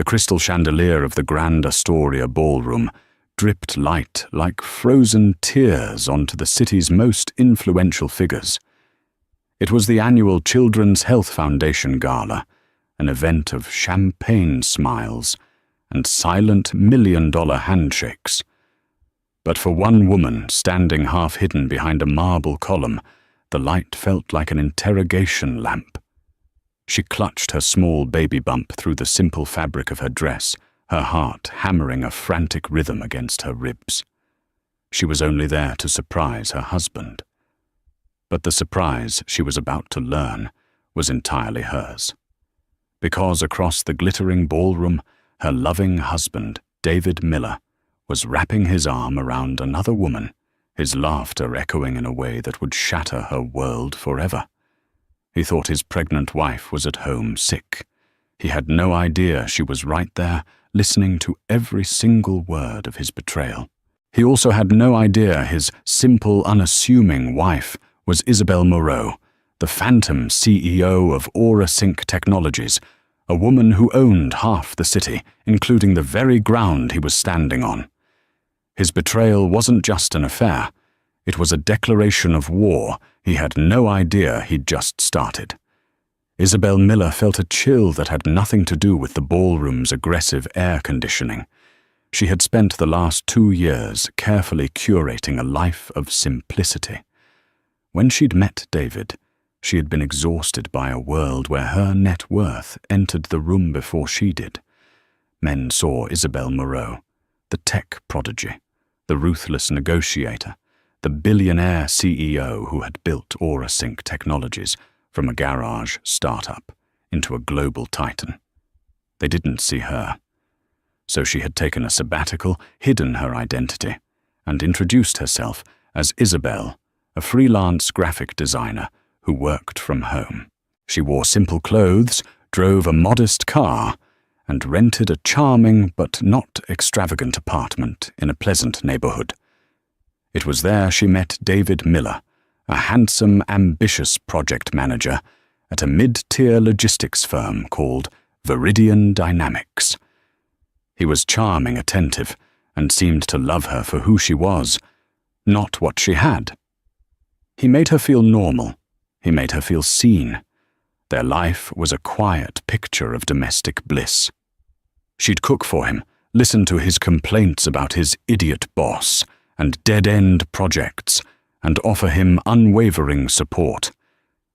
The crystal chandelier of the Grand Astoria ballroom dripped light like frozen tears onto the city's most influential figures. It was the annual Children's Health Foundation Gala, an event of champagne smiles and silent million-dollar handshakes. But for one woman standing half-hidden behind a marble column, the light felt like an interrogation lamp. She clutched her small baby bump through the simple fabric of her dress, her heart hammering a frantic rhythm against her ribs. She was only there to surprise her husband. But the surprise she was about to learn was entirely hers. Because across the glittering ballroom, her loving husband, David Miller, was wrapping his arm around another woman, his laughter echoing in a way that would shatter her world forever. He thought his pregnant wife was at home sick. He had no idea she was right there, listening to every single word of his betrayal. He also had no idea his simple, unassuming wife was Isabel Moreau, the phantom CEO of Aura Sync Technologies, a woman who owned half the city, including the very ground he was standing on. His betrayal wasn't just an affair. It was a declaration of war he had no idea he'd just started. Isabel Miller felt a chill that had nothing to do with the ballroom's aggressive air conditioning. She had spent the last 2 years carefully curating a life of simplicity. When she'd met David, she had been exhausted by a world where her net worth entered the room before she did. Men saw Isabel Moreau, the tech prodigy, the ruthless negotiator, the billionaire CEO who had built Aura Sync Technologies from a garage startup into a global titan. They didn't see her. So she had taken a sabbatical, hidden her identity, and introduced herself as Isabel, a freelance graphic designer who worked from home. She wore simple clothes, drove a modest car, and rented a charming but not extravagant apartment in a pleasant neighborhood. It was there she met David Miller, a handsome, ambitious project manager at a mid-tier logistics firm called Viridian Dynamics. He was charming, attentive, and seemed to love her for who she was, not what she had. He made her feel normal. He made her feel seen. Their life was a quiet picture of domestic bliss. She'd cook for him, listen to his complaints about his idiot boss and dead-end projects, and offer him unwavering support.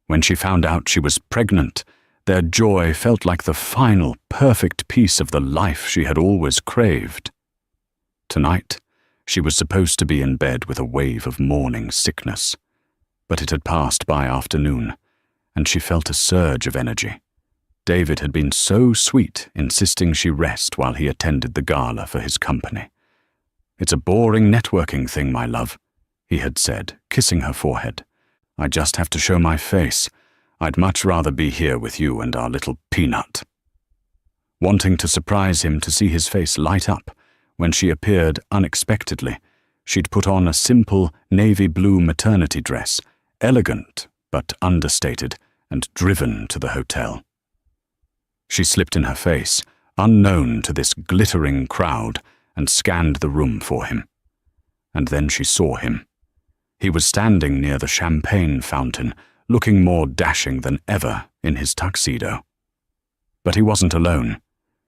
When she found out she was pregnant, their joy felt like the final, perfect piece of the life she had always craved. Tonight, she was supposed to be in bed with a wave of morning sickness, but it had passed by afternoon, and she felt a surge of energy. David had been so sweet, insisting she rest while he attended the gala for his company. "It's a boring networking thing, my love," he had said, kissing her forehead. "I just have to show my face. I'd much rather be here with you and our little peanut." Wanting to surprise him to see his face light up, when she appeared unexpectedly, she'd put on a simple navy blue maternity dress, elegant but understated, and driven to the hotel. She slipped in her face, unknown to this glittering crowd, and scanned the room for him. And then she saw him. He was standing near the champagne fountain, looking more dashing than ever in his tuxedo. But he wasn't alone.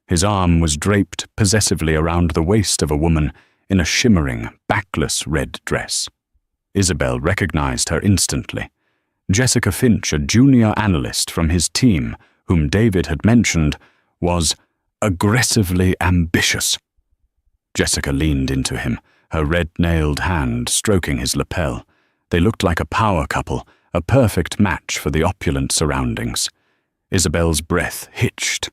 His arm was draped possessively around the waist of a woman in a shimmering, backless red dress. Isabel recognized her instantly. Jessica Finch, a junior analyst from his team, whom David had mentioned, was aggressively ambitious. Jessica leaned into him, her red-nailed hand stroking his lapel. They looked like a power couple, a perfect match for the opulent surroundings. Isabel's breath hitched.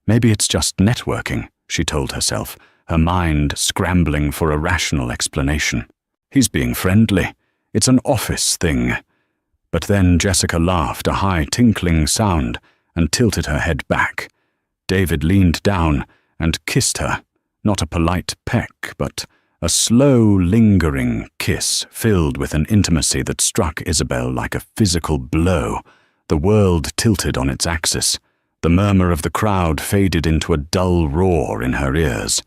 Maybe it's just networking, she told herself, her mind scrambling for a rational explanation. He's being friendly. It's an office thing. But then Jessica laughed, a high tinkling sound, and tilted her head back. David leaned down and kissed her, not a polite peck, but a slow, lingering kiss filled with an intimacy that struck Isabel like a physical blow. The world tilted on its axis. The murmur of the crowd faded into a dull roar in her ears.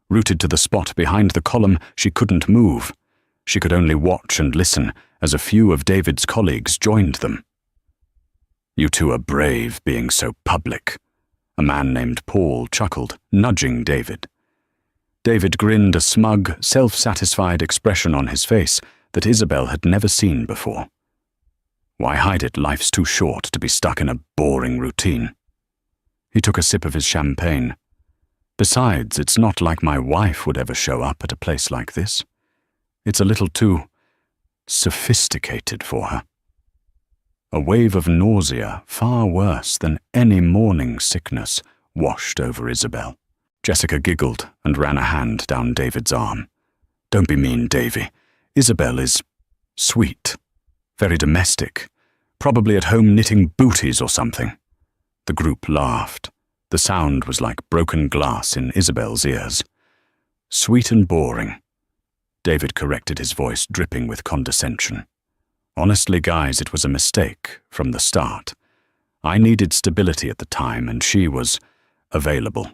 Rooted to the spot behind the column, she couldn't move. She could only watch and listen as a few of David's colleagues joined them. "You two are brave being so public," a man named Paul chuckled, nudging David. David grinned, a smug, self-satisfied expression on his face that Isabel had never seen before. Why hide it? Life's too short to be stuck in a boring routine. He took a sip of his champagne. Besides, it's not like my wife would ever show up at a place like this. It's a little too sophisticated for her. A wave of nausea, far worse than any morning sickness, washed over Isabel. Jessica giggled and ran a hand down David's arm. "Don't be mean, Davy. Isabel is sweet, very domestic, probably at home knitting booties or something." The group laughed. The sound was like broken glass in Isabel's ears. "Sweet and boring." David corrected his voice, dripping with condescension. "Honestly, guys, it was a mistake from the start. I needed stability at the time, and she was available.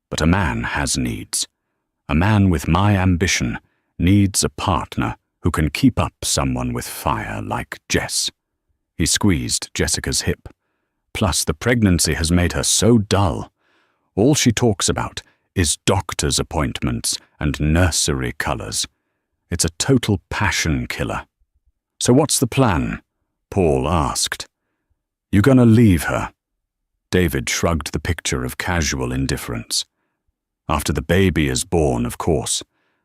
But a man has needs. A man with my ambition needs a partner who can keep up someone with fire like Jess." He squeezed Jessica's hip. "Plus, the pregnancy has made her so dull. All she talks about is doctor's appointments and nursery colours. It's a total passion killer." "So what's the plan?" Paul asked. "You gonna leave her?" David shrugged the picture of casual indifference. "After the baby is born, of course.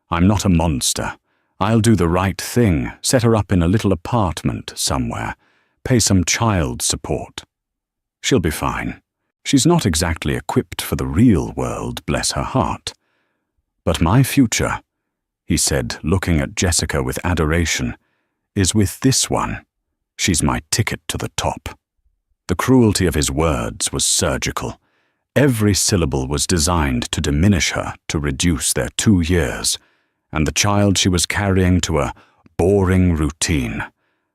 I'm not a monster. I'll do the right thing, set her up in a little apartment somewhere, pay some child support. She'll be fine. She's not exactly equipped for the real world, bless her heart. But my future," he said, looking at Jessica with adoration, "is with this one. She's my ticket to the top." The cruelty of his words was surgical. Every syllable was designed to diminish her, to reduce their 2 years, and the child she was carrying to a boring routine,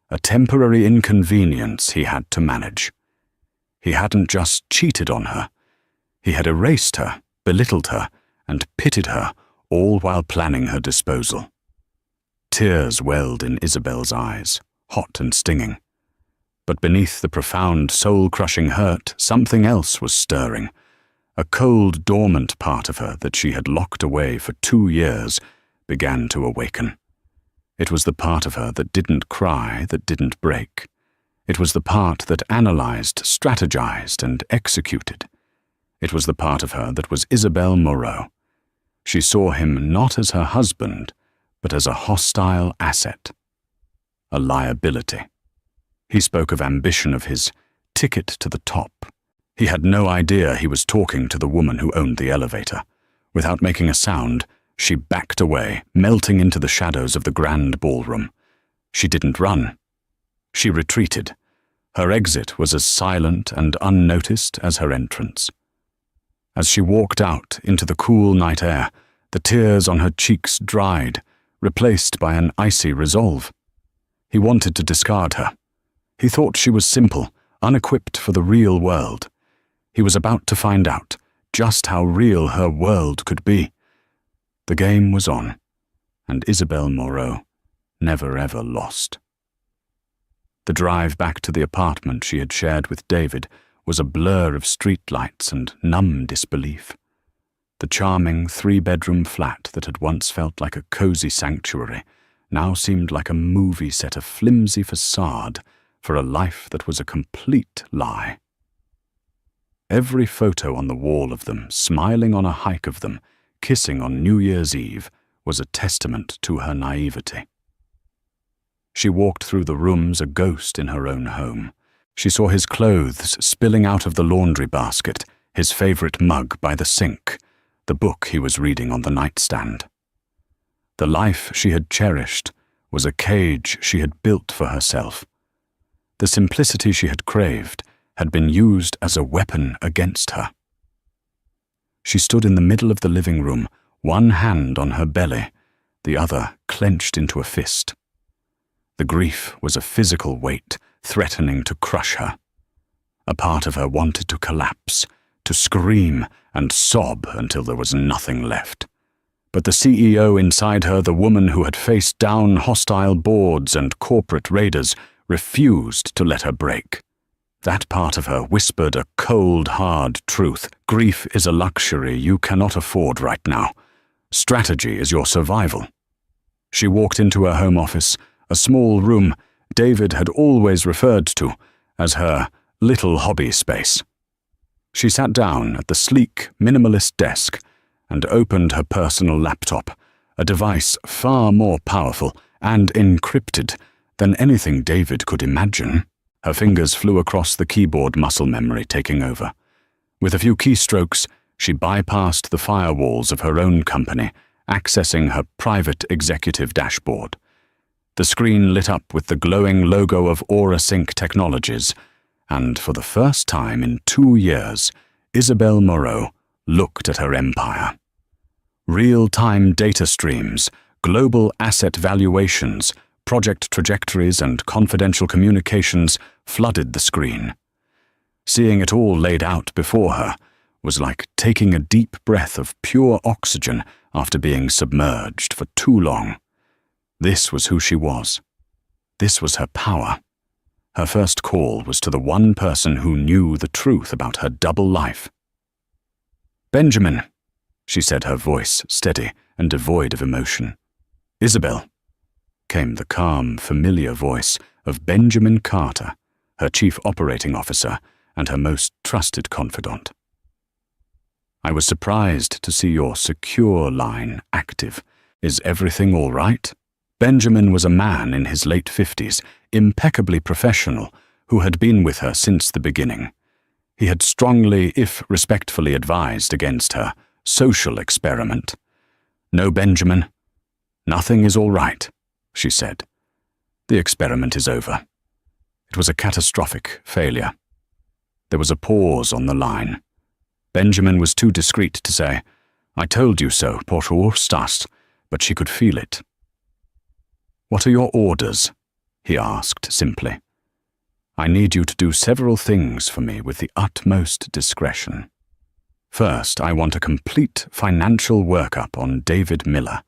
a temporary inconvenience he had to manage. He hadn't just cheated on her. He had erased her, belittled her, and pitted her, all while planning her disposal. Tears welled in Isabel's eyes, hot and stinging. But beneath the profound, soul-crushing hurt, something else was stirring. A cold, dormant part of her that she had locked away for 2 years began to awaken. It was the part of her that didn't cry, that didn't break. It was the part that analyzed, strategized, and executed. It was the part of her that was Isabel Moreau. She saw him not as her husband, but as a hostile asset, a liability. He spoke of ambition, of his ticket to the top. He had no idea he was talking to the woman who owned the elevator. Without making a sound, she backed away, melting into the shadows of the grand ballroom. She didn't run. She retreated. Her exit was as silent and unnoticed as her entrance. As she walked out into the cool night air, the tears on her cheeks dried, replaced by an icy resolve. He wanted to discard her. He thought she was simple, unequipped for the real world. He was about to find out just how real her world could be. The game was on, and Isabel Moreau never ever lost. The drive back to the apartment she had shared with David was a blur of streetlights and numb disbelief. The charming 3-bedroom flat that had once felt like a cozy sanctuary now seemed like a movie set, a flimsy facade for a life that was a complete lie. Every photo on the wall of them, smiling on a hike of them, kissing on New Year's Eve, was a testament to her naivety. She walked through the rooms a ghost in her own home. She saw his clothes spilling out of the laundry basket, his favorite mug by the sink, the book he was reading on the nightstand. The life she had cherished was a cage she had built for herself. The simplicity she had craved had been used as a weapon against her. She stood in the middle of the living room, one hand on her belly, the other clenched into a fist. The grief was a physical weight threatening to crush her. A part of her wanted to collapse, to scream and sob until there was nothing left. But the CEO inside her, the woman who had faced down hostile boards and corporate raiders, refused to let her break. That part of her whispered a cold, hard truth. Grief is a luxury you cannot afford right now. Strategy is your survival. She walked into her home office, a small room David had always referred to as her little hobby space. She sat down at the sleek, minimalist desk and opened her personal laptop, a device far more powerful and encrypted than anything David could imagine. Her fingers flew across the keyboard, muscle memory taking over. With a few keystrokes, she bypassed the firewalls of her own company, accessing her private executive dashboard. The screen lit up with the glowing logo of AuraSync Technologies, and for the first time in 2 years, Isabel Moreau looked at her empire. Real-time data streams, global asset valuations, project trajectories, and confidential communications flooded the screen. Seeing it all laid out before her was like taking a deep breath of pure oxygen after being submerged for too long. This was who she was. This was her power. Her first call was to the one person who knew the truth about her double life. "Benjamin," she said, her voice steady and devoid of emotion. "Isabel," came the calm, familiar voice of Benjamin Carter, her chief operating officer and her most trusted confidant. "I was surprised to see your secure line active. Is everything all right?" Benjamin was a man in his late 50s, impeccably professional, who had been with her since the beginning. He had strongly, if respectfully, advised against her social experiment. "No, Benjamin. Nothing is all right," she said. "The experiment is over. It was a catastrophic failure." There was a pause on the line. Benjamin was too discreet to say, "I told you so, por favor," but she could feel it. "What are your orders?" he asked simply. "I need you to do several things for me with the utmost discretion. First, I want a complete financial workup on David Miller,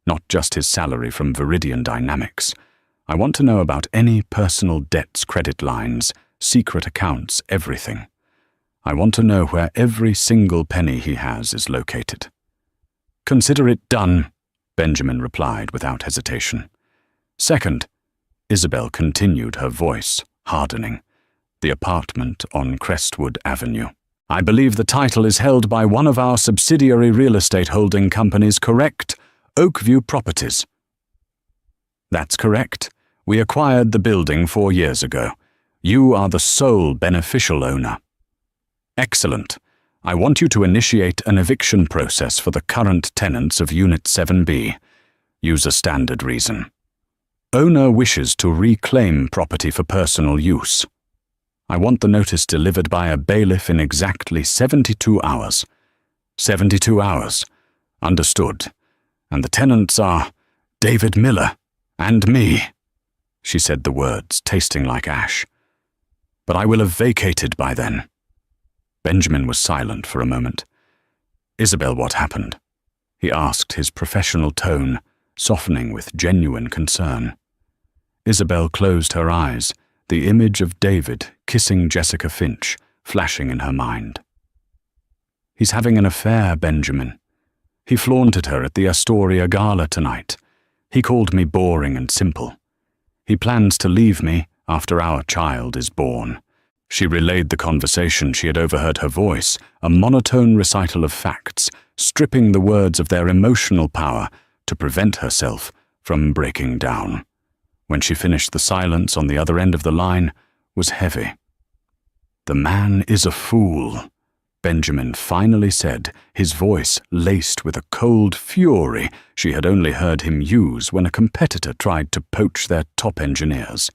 not just his salary from Viridian Dynamics. I want to know about any personal debts, credit lines, secret accounts, everything. I want to know where every single penny he has is located." "Consider it done," Benjamin replied without hesitation. "Second," Isabel continued, her voice hardening, "the apartment on Crestwood Avenue. I believe the title is held by one of our subsidiary real estate holding companies, correct? Oakview Properties." "That's correct. We acquired the building 4 years ago. You are the sole beneficial owner." "Excellent. I want you to initiate an eviction process for the current tenants of Unit 7B. Use a standard reason. Owner wishes to reclaim property for personal use. I want the notice delivered by a bailiff in exactly 72 hours. 72 hours. Understood. And the tenants are David Miller and me." She said the words, tasting like ash. "But I will have vacated by then." Benjamin was silent for a moment. "Isabel, what happened?" he asked, his professional tone softening with genuine concern. Isabel closed her eyes, the image of David kissing Jessica Finch flashing in her mind. "He's having an affair, Benjamin. He flaunted her at the Astoria Gala tonight. He called me boring and simple. He plans to leave me after our child is born." She relayed the conversation she had overheard, her voice, a monotone recital of facts, stripping the words of their emotional power to prevent herself from breaking down. When she finished, the silence on the other end of the line was heavy. "The man is a fool," Benjamin finally said, his voice laced with a cold fury she had only heard him use when a competitor tried to poach their top engineers.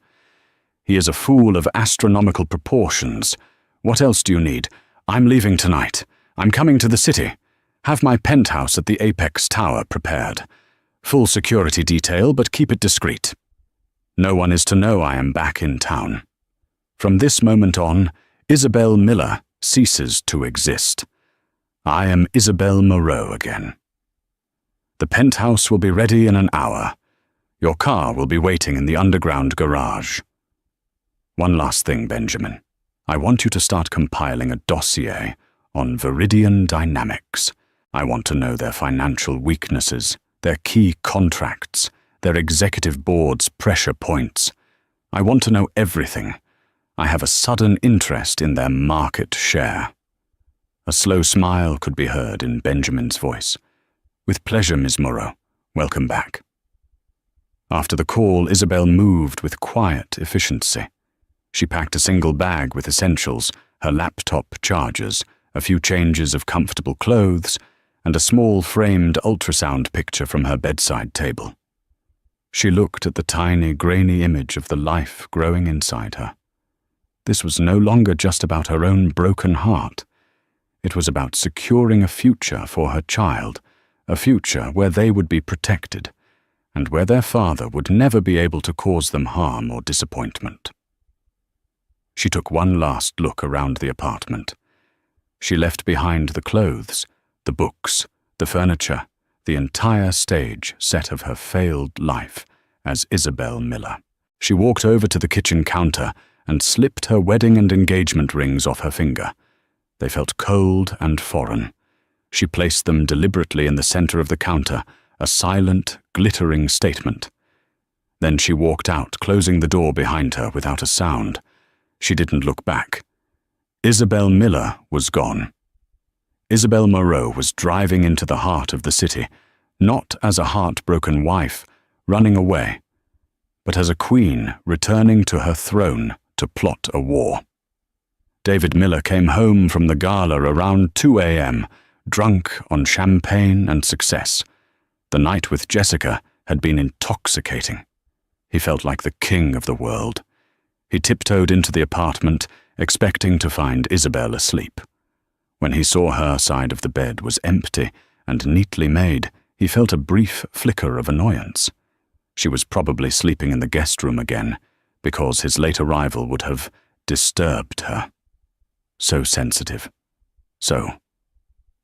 "He is a fool of astronomical proportions. What else do you need? I'm leaving tonight. I'm coming to the city. Have my penthouse at the Apex Tower prepared. Full security detail, but keep it discreet. No one is to know I am back in town. From this moment on, Isabel Miller ceases to exist. I am Isabel Moreau again. The penthouse will be ready in an hour. Your car will be waiting in the underground garage. One last thing, Benjamin. I want you to start compiling a dossier on Viridian Dynamics. I want to know their financial weaknesses, their key contracts, their executive board's pressure points. I want to know everything. I have a sudden interest in their market share. A slow smile could be heard in Benjamin's voice. With pleasure, Miss Moreau. Welcome back. After the call, Isabel moved with quiet efficiency. She packed a single bag with essentials, her laptop chargers, a few changes of comfortable clothes, and a small framed ultrasound picture from her bedside table. She looked at the tiny, grainy image of the life growing inside her. This was no longer just about her own broken heart. It was about securing a future for her child, a future where they would be protected, and where their father would never be able to cause them harm or disappointment. She took one last look around the apartment. She left behind the clothes, the books, the furniture, the entire stage set of her failed life as Isabel Miller. She walked over to the kitchen counter and slipped her wedding and engagement rings off her finger. They felt cold and foreign. She placed them deliberately in the center of the counter, a silent, glittering statement. Then she walked out, closing the door behind her without a sound. She didn't look back. Isabel Miller was gone. Isabel Moreau was driving into the heart of the city, not as a heartbroken wife running away, but as a queen returning to her throne to plot a war. David Miller came home from the gala around 2 a.m., drunk on champagne and success. The night with Jessica had been intoxicating. He felt like the king of the world. He tiptoed into the apartment, expecting to find Isabel asleep. When he saw her side of the bed was empty and neatly made, he felt a brief flicker of annoyance. She was probably sleeping in the guest room again, because his late arrival would have disturbed her. So sensitive. So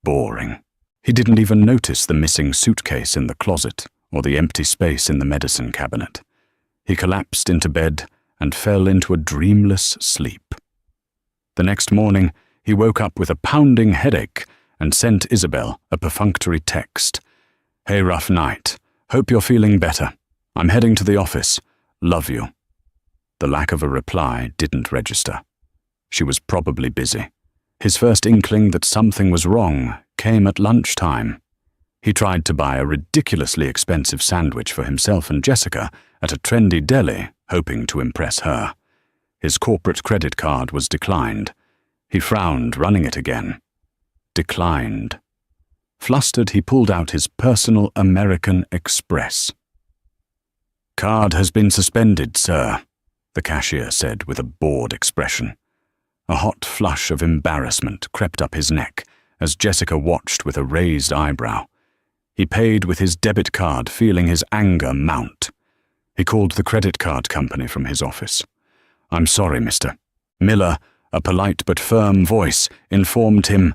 boring. He didn't even notice the missing suitcase in the closet or the empty space in the medicine cabinet. He collapsed into bed and fell into a dreamless sleep. The next morning, he woke up with a pounding headache and sent Isabel a perfunctory text. "Hey, rough night. Hope you're feeling better. I'm heading to the office. Love you." The lack of a reply didn't register. She was probably busy. His first inkling that something was wrong came at lunchtime. He tried to buy a ridiculously expensive sandwich for himself and Jessica at a trendy deli, hoping to impress her. His corporate credit card was declined. He frowned, running it again. Declined. Flustered, he pulled out his personal American Express. "Card has been suspended, sir," the cashier said with a bored expression. A hot flush of embarrassment crept up his neck as Jessica watched with a raised eyebrow. He paid with his debit card, feeling his anger mount. He called the credit card company from his office. "I'm sorry, Mr. Miller," a polite but firm voice informed him,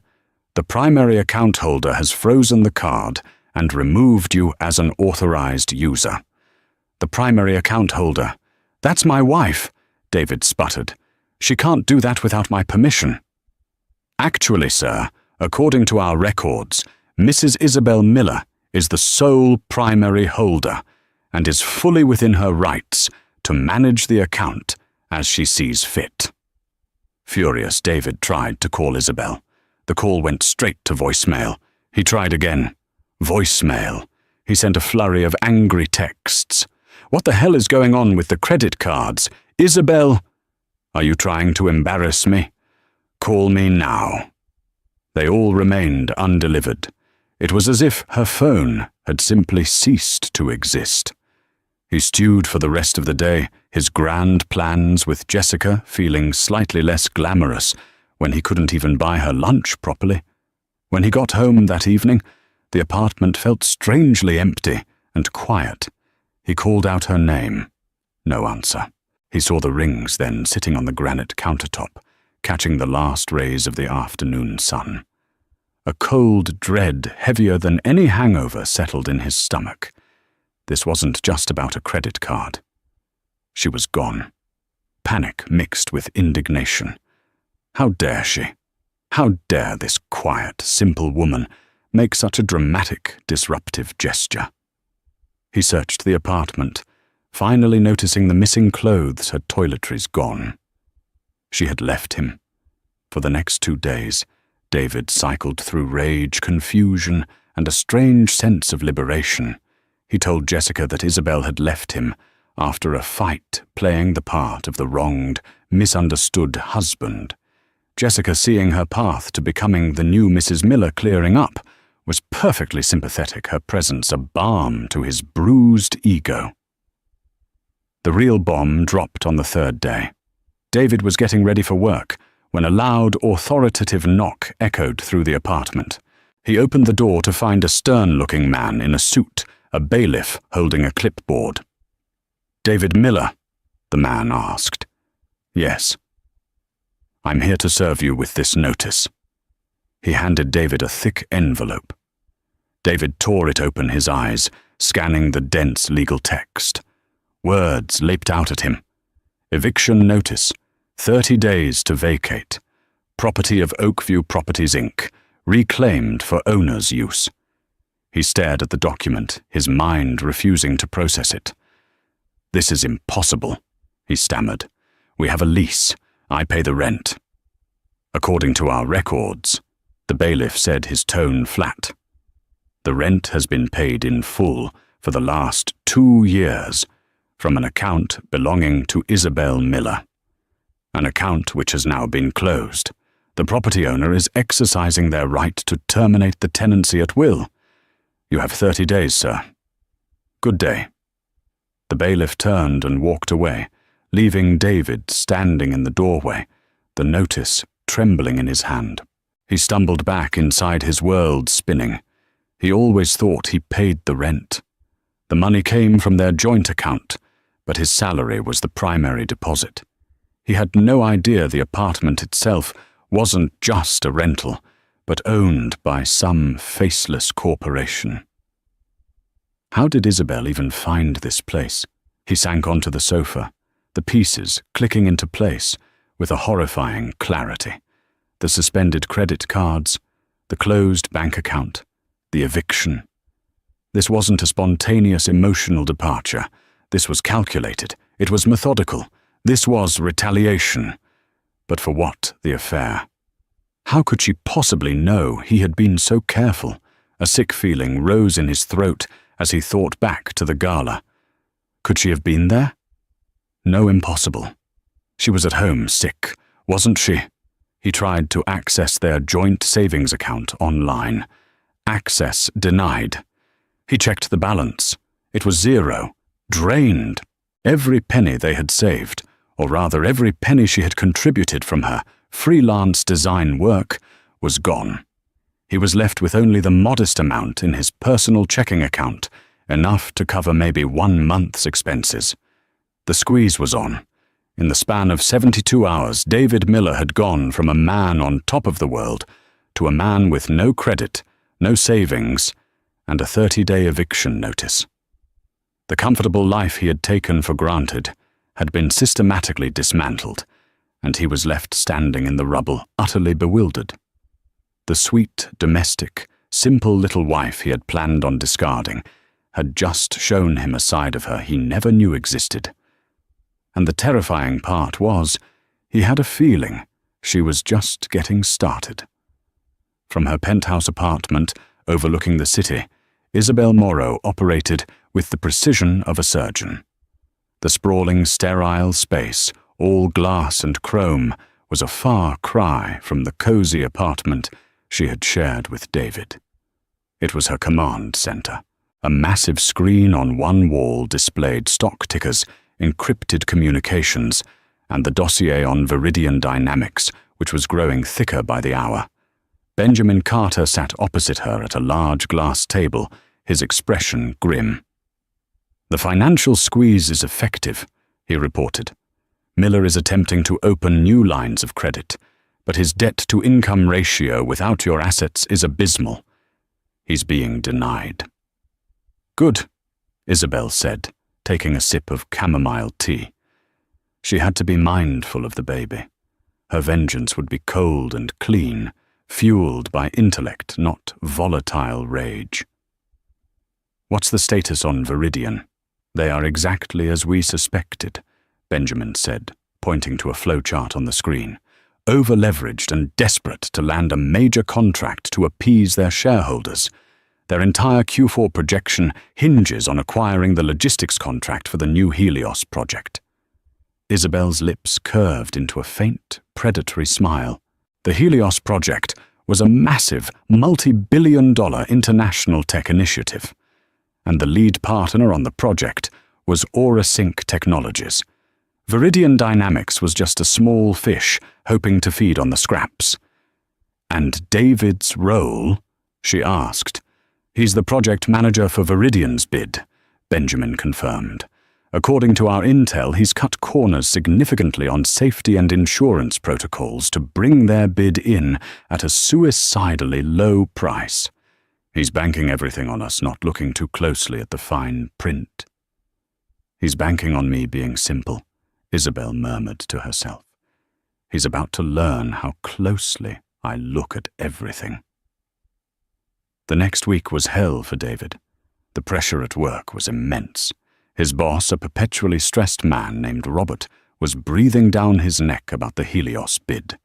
"the primary account holder has frozen the card and removed you as an authorized user." "The primary account holder? That's my wife," David sputtered. "She can't do that without my permission." "Actually, sir, according to our records, Mrs. Isabel Miller is the sole primary holder and is fully within her rights to manage the account as she sees fit." Furious, David tried to call Isabel. The call went straight to voicemail. He tried again. Voicemail. He sent a flurry of angry texts. "What the hell is going on with the credit cards? Isabel, are you trying to embarrass me? Call me now." They all remained undelivered. It was as if her phone had simply ceased to exist. He stewed for the rest of the day, his grand plans with Jessica feeling slightly less glamorous when he couldn't even buy her lunch properly. When he got home that evening, the apartment felt strangely empty and quiet. He called out her name. No answer. He saw the rings then sitting on the granite countertop, catching the last rays of the afternoon sun. A cold dread heavier than any hangover settled in his stomach. This wasn't just about a credit card. She was gone. Panic mixed with indignation. How dare she? How dare this quiet, simple woman make such a dramatic, disruptive gesture? He searched the apartment, finally noticing the missing clothes had toiletries gone. She had left him. For the next 2 days, David cycled through rage, confusion, and a strange sense of liberation. He told Jessica that Isabel had left him after a fight playing the part of the wronged, misunderstood husband. Jessica, seeing her path to becoming the new Mrs. Miller clearing up, was perfectly sympathetic, her presence a balm to his bruised ego. The real bomb dropped on the 3rd day. David was getting ready for work when a loud, authoritative knock echoed through the apartment. He opened the door to find a stern-looking man in a suit, a bailiff holding a clipboard. "David Miller?" the man asked. "Yes." "I'm here to serve you with this notice." He handed David a thick envelope. David tore it open, his eyes scanning the dense legal text. Words leaped out at him. Eviction notice, 30 days to vacate. Property of Oakview Properties, Inc., reclaimed for owner's use. He stared at the document, his mind refusing to process it. "This is impossible," he stammered. "We have a lease. I pay the rent." "According to our records," the bailiff said, his tone flat. "The rent has been paid in full for the last 2 years from an account belonging to Isabel Miller. An account which has now been closed. The property owner is exercising their right to terminate the tenancy at will. You have 30 days, sir. Good day." The bailiff turned and walked away, leaving David standing in the doorway, the notice trembling in his hand. He stumbled back inside his world spinning. He always thought he paid the rent. The money came from their joint account, but his salary was the primary deposit. He had no idea the apartment itself wasn't just a rental, but owned by some faceless corporation. How did Isabel even find this place? He sank onto the sofa, the pieces clicking into place with a horrifying clarity. The suspended credit cards, the closed bank account, the eviction. This wasn't a spontaneous emotional departure. This was calculated. It was methodical. This was retaliation. But for what, the affair? How could she possibly know he had been so careful? A sick feeling rose in his throat as he thought back to the gala. Could she have been there? No, impossible. She was at home sick, wasn't she? He tried to access their joint savings account online. Access denied. He checked the balance. It was 0. Drained. Every penny they had saved, or rather every penny she had contributed from her freelance design work, was gone. He was left with only the modest amount in his personal checking account, enough to cover maybe 1 month's expenses. The squeeze was on. In the span of 72 hours, David Miller had gone from a man on top of the world to a man with no credit, no savings, and a 30-day eviction notice. The comfortable life he had taken for granted had been systematically dismantled, and he was left standing in the rubble, utterly bewildered. The sweet, domestic, simple little wife he had planned on discarding had just shown him a side of her he never knew existed. And the terrifying part was, he had a feeling she was just getting started. From her penthouse apartment overlooking the city, Isabel Morrow operated with the precision of a surgeon. The sprawling, sterile space, all glass and chrome, was a far cry from the cozy apartment she had shared with David. It was her command center. A massive screen on one wall displayed stock tickers, encrypted communications, and the dossier on Viridian Dynamics, which was growing thicker by the hour. Benjamin Carter sat opposite her at a large glass table, his expression grim. "The financial squeeze is effective," he reported. "Miller is attempting to open new lines of credit, but his debt-to-income ratio without your assets is abysmal. He's being denied." "Good," Isabel said, taking a sip of chamomile tea. She had to be mindful of the baby. Her vengeance would be cold and clean, fueled by intellect, not volatile rage. "What's the status on Viridian?" "They are exactly as we suspected," Benjamin said, pointing to a flowchart on the screen. "Over-leveraged and desperate to land a major contract to appease their shareholders. Their entire Q4 projection hinges on acquiring the logistics contract for the new Helios project." Isabel's lips curved into a faint, predatory smile. The Helios project was a massive, multi-billion-dollar international tech initiative, and the lead partner on the project was AuraSync Technologies. Viridian Dynamics was just a small fish hoping to feed on the scraps. "And David's role?" she asked. "He's the project manager for Viridian's bid," Benjamin confirmed. "According to our intel, he's cut corners significantly on safety and insurance protocols to bring their bid in at a suicidally low price. He's banking everything on us not looking too closely at the fine print." "He's banking on me being simple," Isabel murmured to herself. "He's about to learn how closely I look at everything." The next week was hell for David. The pressure at work was immense. His boss, a perpetually stressed man named Robert, was breathing down his neck about the Helios bid.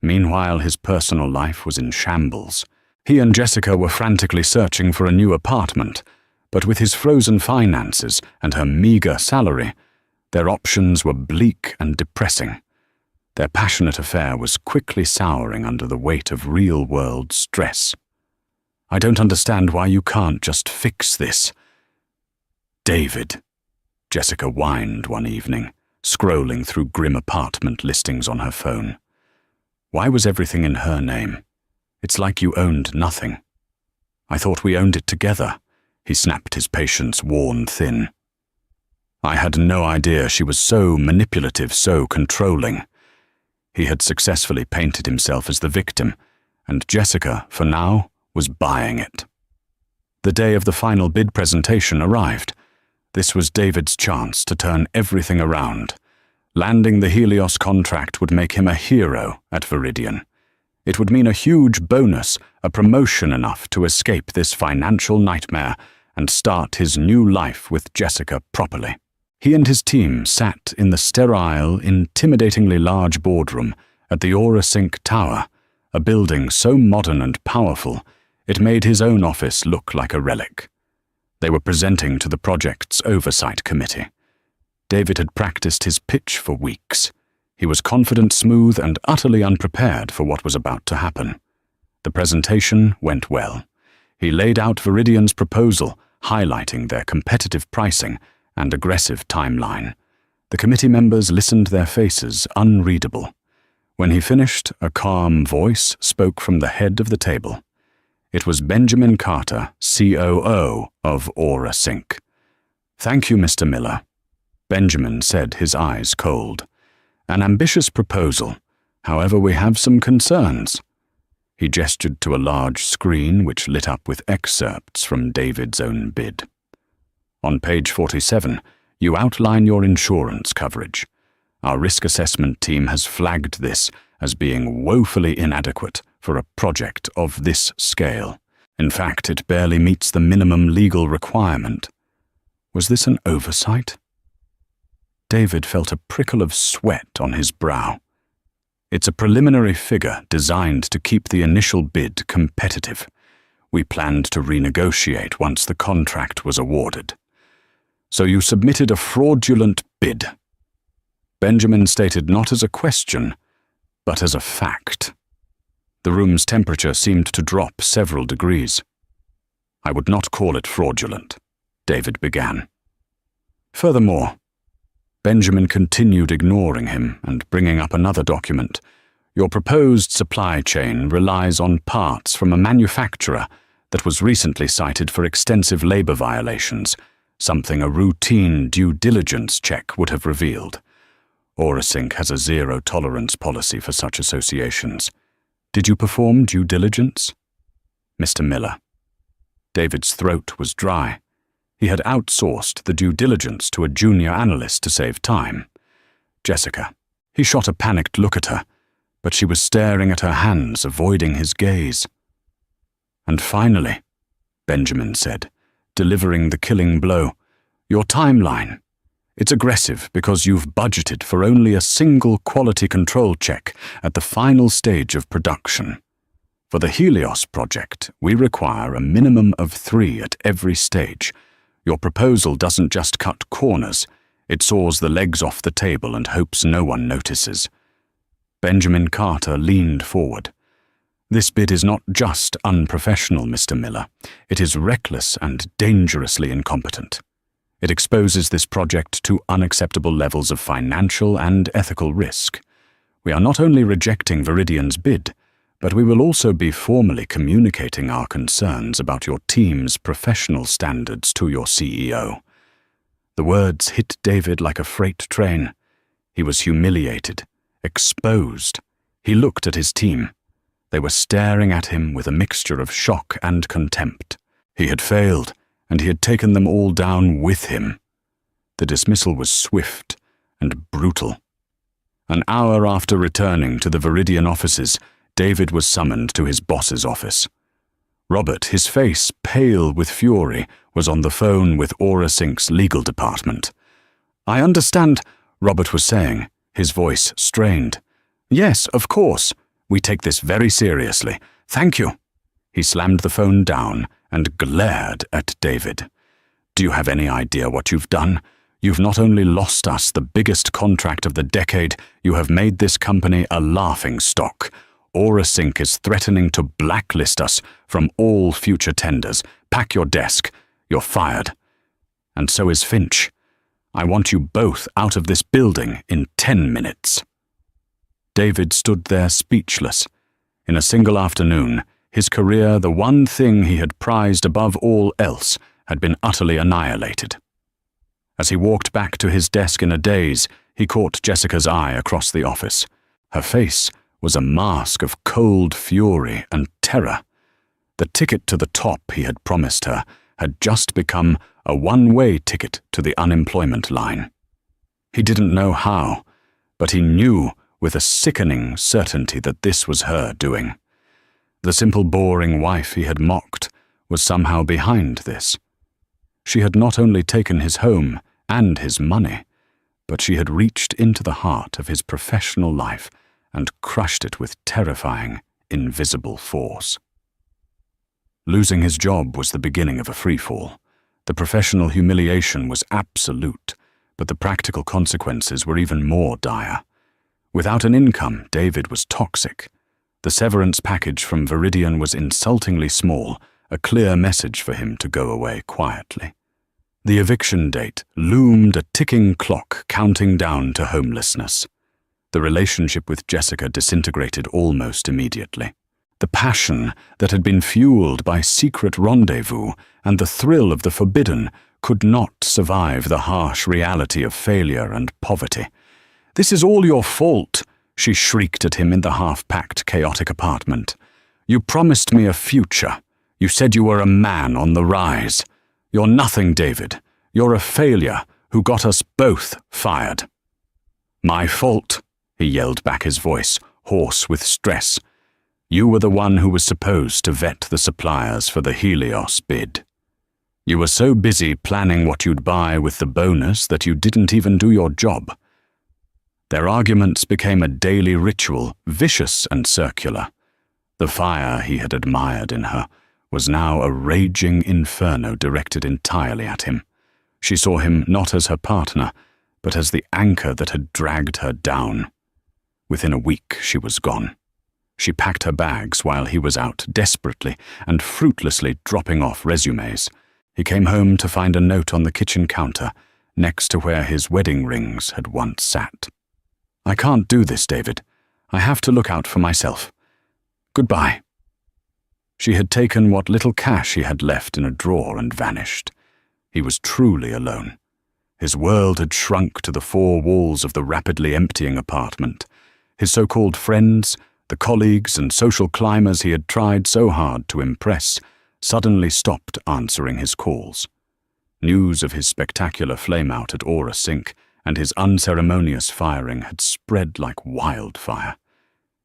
Meanwhile, his personal life was in shambles. He and Jessica were frantically searching for a new apartment, but with his frozen finances and her meager salary, their options were bleak and depressing. Their passionate affair was quickly souring under the weight of real-world stress. "I don't understand why you can't just fix this." "David," Jessica whined one evening, scrolling through grim apartment listings on her phone. "Why was everything in her name? It's like you owned nothing." "I thought we owned it together," he snapped, his patience worn thin. "I had no idea she was so manipulative, so controlling." He had successfully painted himself as the victim, and Jessica, for now, was buying it. The day of the final bid presentation arrived. This was David's chance to turn everything around. Landing the Helios contract would make him a hero at Viridian. It would mean a huge bonus, a promotion enough to escape this financial nightmare and start his new life with Jessica properly. He and his team sat in the sterile, intimidatingly large boardroom at the AuraSync Tower, a building so modern and powerful it made his own office look like a relic. They were presenting to the project's oversight committee. David had practiced his pitch for weeks. He was confident, smooth, and utterly unprepared for what was about to happen. The presentation went well. He laid out Viridian's proposal, highlighting their competitive pricing and aggressive timeline. The committee members listened, their faces unreadable. When he finished, a calm voice spoke from the head of the table. It was Benjamin Carter, COO of AuraSync. "Thank you, Mr. Miller," Benjamin said, his eyes cold. "An ambitious proposal. However, we have some concerns." He gestured to a large screen which lit up with excerpts from David's own bid. "On page 47, you outline your insurance coverage. Our risk assessment team has flagged this as being woefully inadequate for a project of this scale. In fact, it barely meets the minimum legal requirement." Was this an oversight? David felt a prickle of sweat on his brow. "It's a preliminary figure designed to keep the initial bid competitive. We planned to renegotiate once the contract was awarded." "So you submitted a fraudulent bid?" Benjamin stated not as a question, but as a fact. The room's temperature seemed to drop several degrees. "I would not call it fraudulent," David began. "Furthermore," Benjamin continued, ignoring him and bringing up another document, "your proposed supply chain relies on parts from a manufacturer that was recently cited for extensive labor violations, something a routine due diligence check would have revealed. Orasync has a zero-tolerance policy for such associations. Did you perform due diligence? Mr. Miller. David's throat was dry. He had outsourced the due diligence to a junior analyst to save time. Jessica. He shot a panicked look at her, but she was staring at her hands, avoiding his gaze. And finally, Benjamin said, delivering the killing blow, your timeline. It's aggressive because you've budgeted for only a single quality control check at the final stage of production. For the Helios project, we require a minimum of 3 at every stage. Your proposal doesn't just cut corners, it saws the legs off the table and hopes no one notices. Benjamin Carter leaned forward. This bid is not just unprofessional, Mr. Miller. It is reckless and dangerously incompetent. It exposes this project to unacceptable levels of financial and ethical risk. We are not only rejecting Viridian's bid, but we will also be formally communicating our concerns about your team's professional standards to your CEO. The words hit David like a freight train. He was humiliated, exposed. He looked at his team. They were staring at him with a mixture of shock and contempt. He had failed, and he had taken them all down with him. The dismissal was swift and brutal. An hour after returning to the Viridian offices, David was summoned to his boss's office. Robert, his face pale with fury, was on the phone with Orasync's legal department. I understand, Robert was saying, his voice strained. Yes, of course. We take this very seriously. Thank you. He slammed the phone down and glared at David. Do you have any idea what you've done? You've not only lost us the biggest contract of the decade, you have made this company a laughingstock. Orasync is threatening to blacklist us from all future tenders. Pack your desk. You're fired. And so is Finch. I want you both out of this building in 10 minutes. David stood there speechless. In a single afternoon, his career, the one thing he had prized above all else, had been utterly annihilated. As he walked back to his desk in a daze, he caught Jessica's eye across the office. Her face was a mask of cold fury and terror. The ticket to the top he had promised her had just become a one-way ticket to the unemployment line. He didn't know how, but he knew with a sickening certainty that this was her doing. The simple, boring wife he had mocked was somehow behind this. She had not only taken his home and his money, but she had reached into the heart of his professional life and crushed it with terrifying, invisible force. Losing his job was the beginning of a freefall. The professional humiliation was absolute, but the practical consequences were even more dire. Without an income, David was toxic. The severance package from Viridian was insultingly small, a clear message for him to go away quietly. The eviction date loomed a ticking clock counting down to homelessness. The relationship with Jessica disintegrated almost immediately. The passion that had been fueled by secret rendezvous and the thrill of the forbidden could not survive the harsh reality of failure and poverty. "This is all your fault," she shrieked at him in the half-packed, chaotic apartment. "You promised me a future. You said you were a man on the rise. You're nothing, David. You're a failure who got us both fired." "My fault," he yelled back, his voice hoarse with stress. "You were the one who was supposed to vet the suppliers for the Helios bid. You were so busy planning what you'd buy with the bonus that you didn't even do your job." Their arguments became a daily ritual, vicious and circular. The fire he had admired in her was now a raging inferno directed entirely at him. She saw him not as her partner, but as the anchor that had dragged her down. Within a week, she was gone. She packed her bags while he was out, desperately and fruitlessly dropping off resumes. He came home to find a note on the kitchen counter, next to where his wedding rings had once sat. "I can't do this, David. I have to look out for myself. Goodbye." She had taken what little cash he had left in a drawer and vanished. He was truly alone. His world had shrunk to the four walls of the rapidly emptying apartment. His so-called friends, the colleagues and social climbers he had tried so hard to impress, suddenly stopped answering his calls. News of his spectacular flame-out at Aura Sink and his unceremonious firing had spread like wildfire.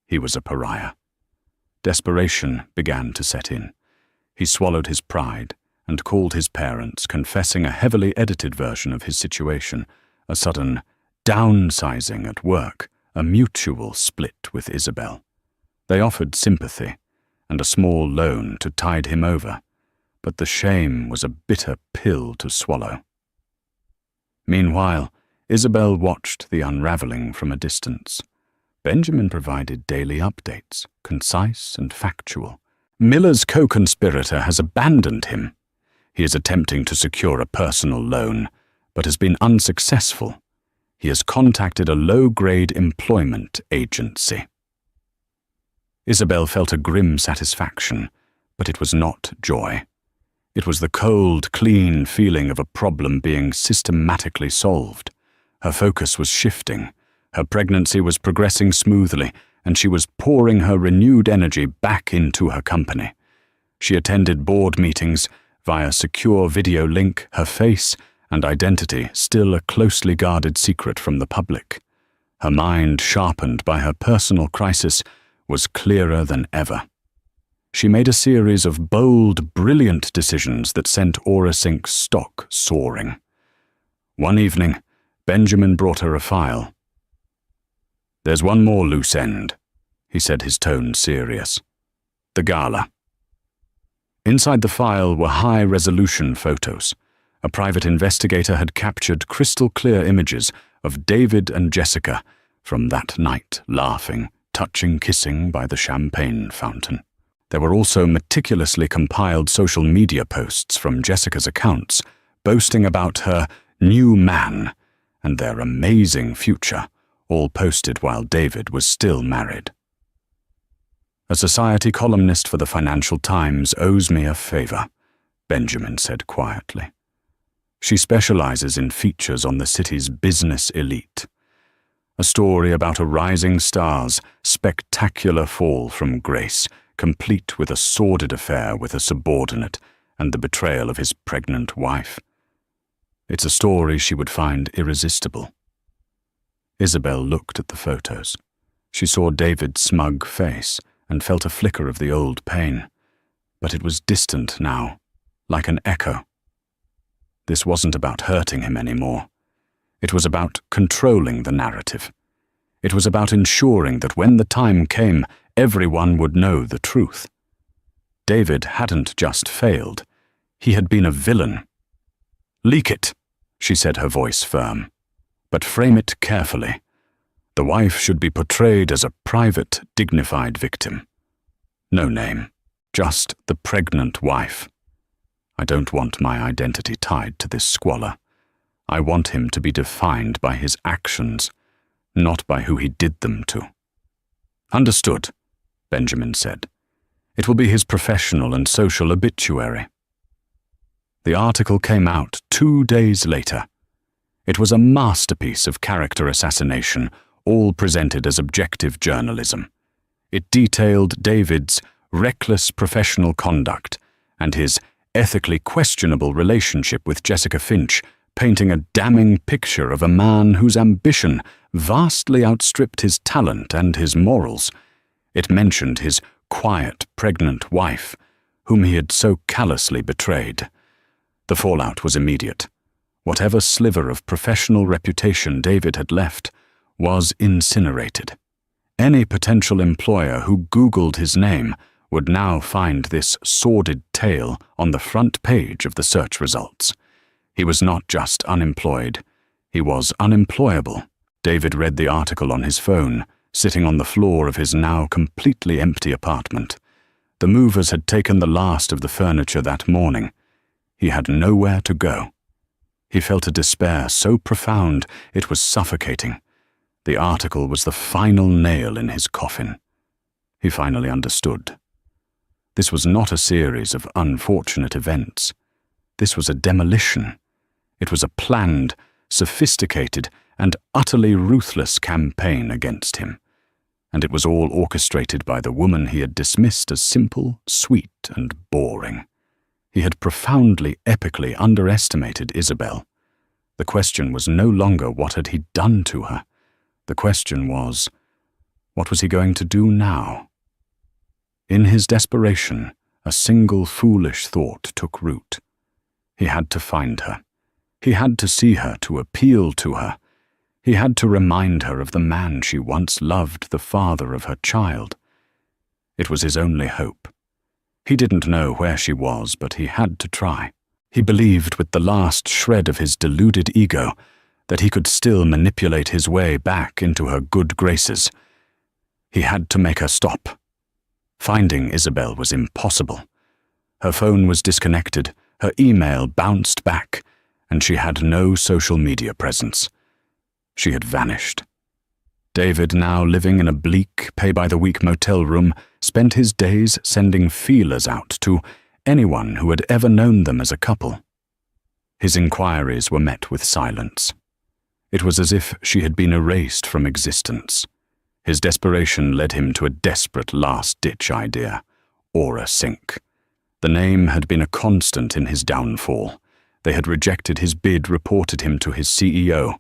He was a pariah. Desperation began to set in. He swallowed his pride and called his parents, confessing a heavily edited version of his situation, a sudden downsizing at work, a mutual split with Isabel. They offered sympathy and a small loan to tide him over, but the shame was a bitter pill to swallow. Meanwhile, Isabel watched the unraveling from a distance. Benjamin provided daily updates, concise and factual. Miller's co-conspirator has abandoned him. He is attempting to secure a personal loan, but has been unsuccessful. He has contacted a low-grade employment agency. Isabel felt a grim satisfaction, but it was not joy. It was the cold, clean feeling of a problem being systematically solved. Her focus was shifting. Her pregnancy was progressing smoothly, and she was pouring her renewed energy back into her company. She attended board meetings via secure video link, her face and identity still a closely guarded secret from the public. Her mind, sharpened by her personal crisis, was clearer than ever. She made a series of bold, brilliant decisions that sent Aura Sink's stock soaring. One evening, Benjamin brought her a file. "There's one more loose end," he said, his tone serious. "The gala." Inside the file were high-resolution photos. A private investigator had captured crystal-clear images of David and Jessica from that night, laughing, touching, kissing by the champagne fountain. There were also meticulously compiled social media posts from Jessica's accounts, boasting about her new man and their amazing future, all posted while David was still married. "A society columnist for the Financial Times owes me a favor," Benjamin said quietly. "She specializes in features on the city's business elite. A story about a rising star's spectacular fall from grace, complete with a sordid affair with a subordinate and the betrayal of his pregnant wife. It's a story she would find irresistible." Isabel looked at the photos. She saw David's smug face and felt a flicker of the old pain. But it was distant now, like an echo. This wasn't about hurting him anymore. It was about controlling the narrative. It was about ensuring that when the time came, everyone would know the truth. David hadn't just failed. He had been a villain. "Leak it," she said, her voice firm. "But frame it carefully. The wife should be portrayed as a private, dignified victim. No name, just the pregnant wife. I don't want my identity tied to this squalor. I want him to be defined by his actions, not by who he did them to." "Understood," Benjamin said. "It will be his professional and social obituary." The article came out 2 days later. It was a masterpiece of character assassination, all presented as objective journalism. It detailed David's reckless professional conduct and his ethically questionable relationship with Jessica Finch, painting a damning picture of a man whose ambition vastly outstripped his talent and his morals. It mentioned his quiet, pregnant wife, whom he had so callously betrayed. The fallout was immediate. Whatever sliver of professional reputation David had left was incinerated. Any potential employer who Googled his name would now find this sordid tale on the front page of the search results. He was not just unemployed, he was unemployable. David read the article on his phone, sitting on the floor of his now completely empty apartment. The movers had taken the last of the furniture that morning. He had nowhere to go. He felt a despair so profound it was suffocating. The article was the final nail in his coffin. He finally understood. This was not a series of unfortunate events. This was a demolition. It was a planned, sophisticated, and utterly ruthless campaign against him. And it was all orchestrated by the woman he had dismissed as simple, sweet, and boring. He had profoundly, epically underestimated Isabel. The question was no longer what had he done to her. The question was, what was he going to do now? In his desperation, a single foolish thought took root. He had to find her. He had to see her, to appeal to her. He had to remind her of the man she once loved, the father of her child. It was his only hope. He didn't know where she was, but he had to try. He believed with the last shred of his deluded ego that he could still manipulate his way back into her good graces. He had to make her stop. Finding Isabel was impossible. Her phone was disconnected, her email bounced back, and she had no social media presence. She had vanished. David, now living in a bleak, pay-by-the-week motel room, spent his days sending feelers out to anyone who had ever known them as a couple. His inquiries were met with silence. It was as if she had been erased from existence. His desperation led him to a desperate last-ditch idea: Aura Sync. The name had been a constant in his downfall. They had rejected his bid, reported him to his CEO,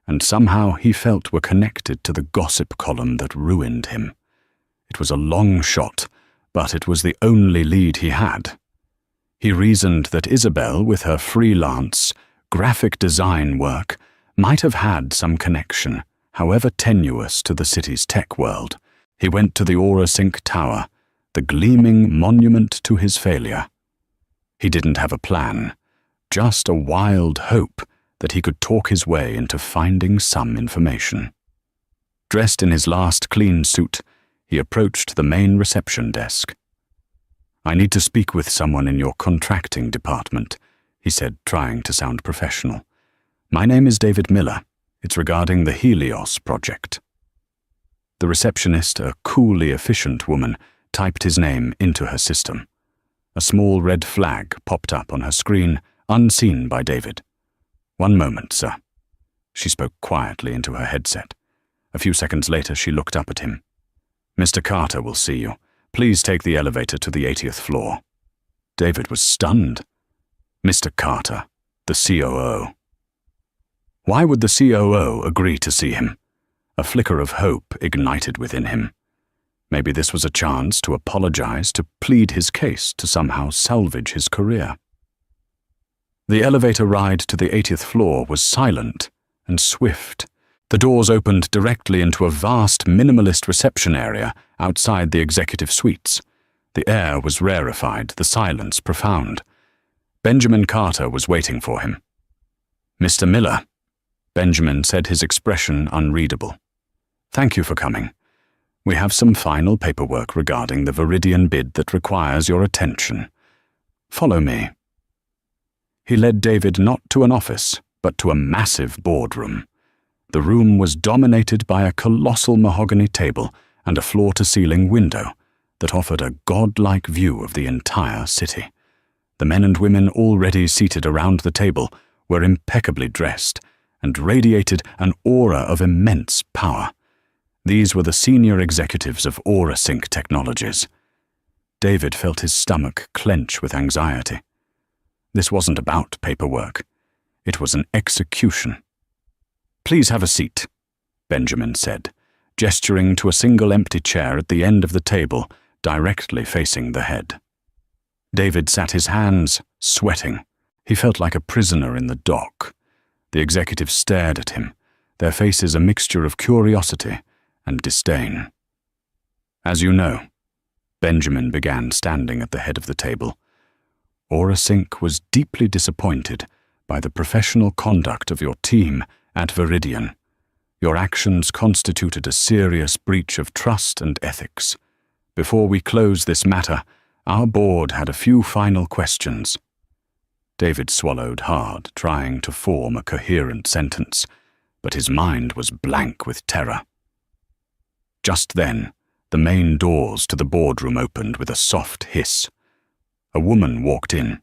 and somehow he felt were connected to the gossip column that ruined him. It was a long shot, but it was the only lead he had. He reasoned that Isabel, with her freelance, graphic design work, might have had some connection, however tenuous, to the city's tech world. He went to the Aura Sync Tower, the gleaming monument to his failure. He didn't have a plan, just a wild hope that he could talk his way into finding some information. Dressed in his last clean suit, he approached the main reception desk. "I need to speak with someone in your contracting department," he said, trying to sound professional. "My name is David Miller. It's regarding the Helios project." The receptionist, a coolly efficient woman, typed his name into her system. A small red flag popped up on her screen, unseen by David. "One moment, sir." She spoke quietly into her headset. A few seconds later, she looked up at him. "Mr. Carter will see you. Please take the elevator to the 80th floor." David was stunned. Mr. Carter, the COO. Why would the COO agree to see him? A flicker of hope ignited within him. Maybe this was a chance to apologize, to plead his case, to somehow salvage his career. The elevator ride to the 80th floor was silent and swift. The doors opened directly into a vast minimalist reception area outside the executive suites. The air was rarefied, the silence profound. Benjamin Carter was waiting for him. "Mr. Miller," Benjamin said, his expression unreadable. "Thank you for coming. We have some final paperwork regarding the Viridian bid that requires your attention. Follow me." He led David not to an office, but to a massive boardroom. The room was dominated by a colossal mahogany table and a floor-to-ceiling window that offered a godlike view of the entire city. The men and women already seated around the table were impeccably dressed and radiated an aura of immense power. These were the senior executives of Aura Sync Technologies. David felt his stomach clench with anxiety. This wasn't about paperwork. It was an execution. "Please have a seat," Benjamin said, gesturing to a single empty chair at the end of the table, directly facing the head. David sat his hands, sweating. He felt like a prisoner in the dock. The executives stared at him, their faces a mixture of curiosity and disdain. "As you know," Benjamin began, standing at the head of the table, "Aura Sync was deeply disappointed by the professional conduct of your team at Viridian. Your actions constituted a serious breach of trust and ethics. Before we close this matter, our board had a few final questions." David swallowed hard, trying to form a coherent sentence, but his mind was blank with terror. Just then, the main doors to the boardroom opened with a soft hiss. A woman walked in.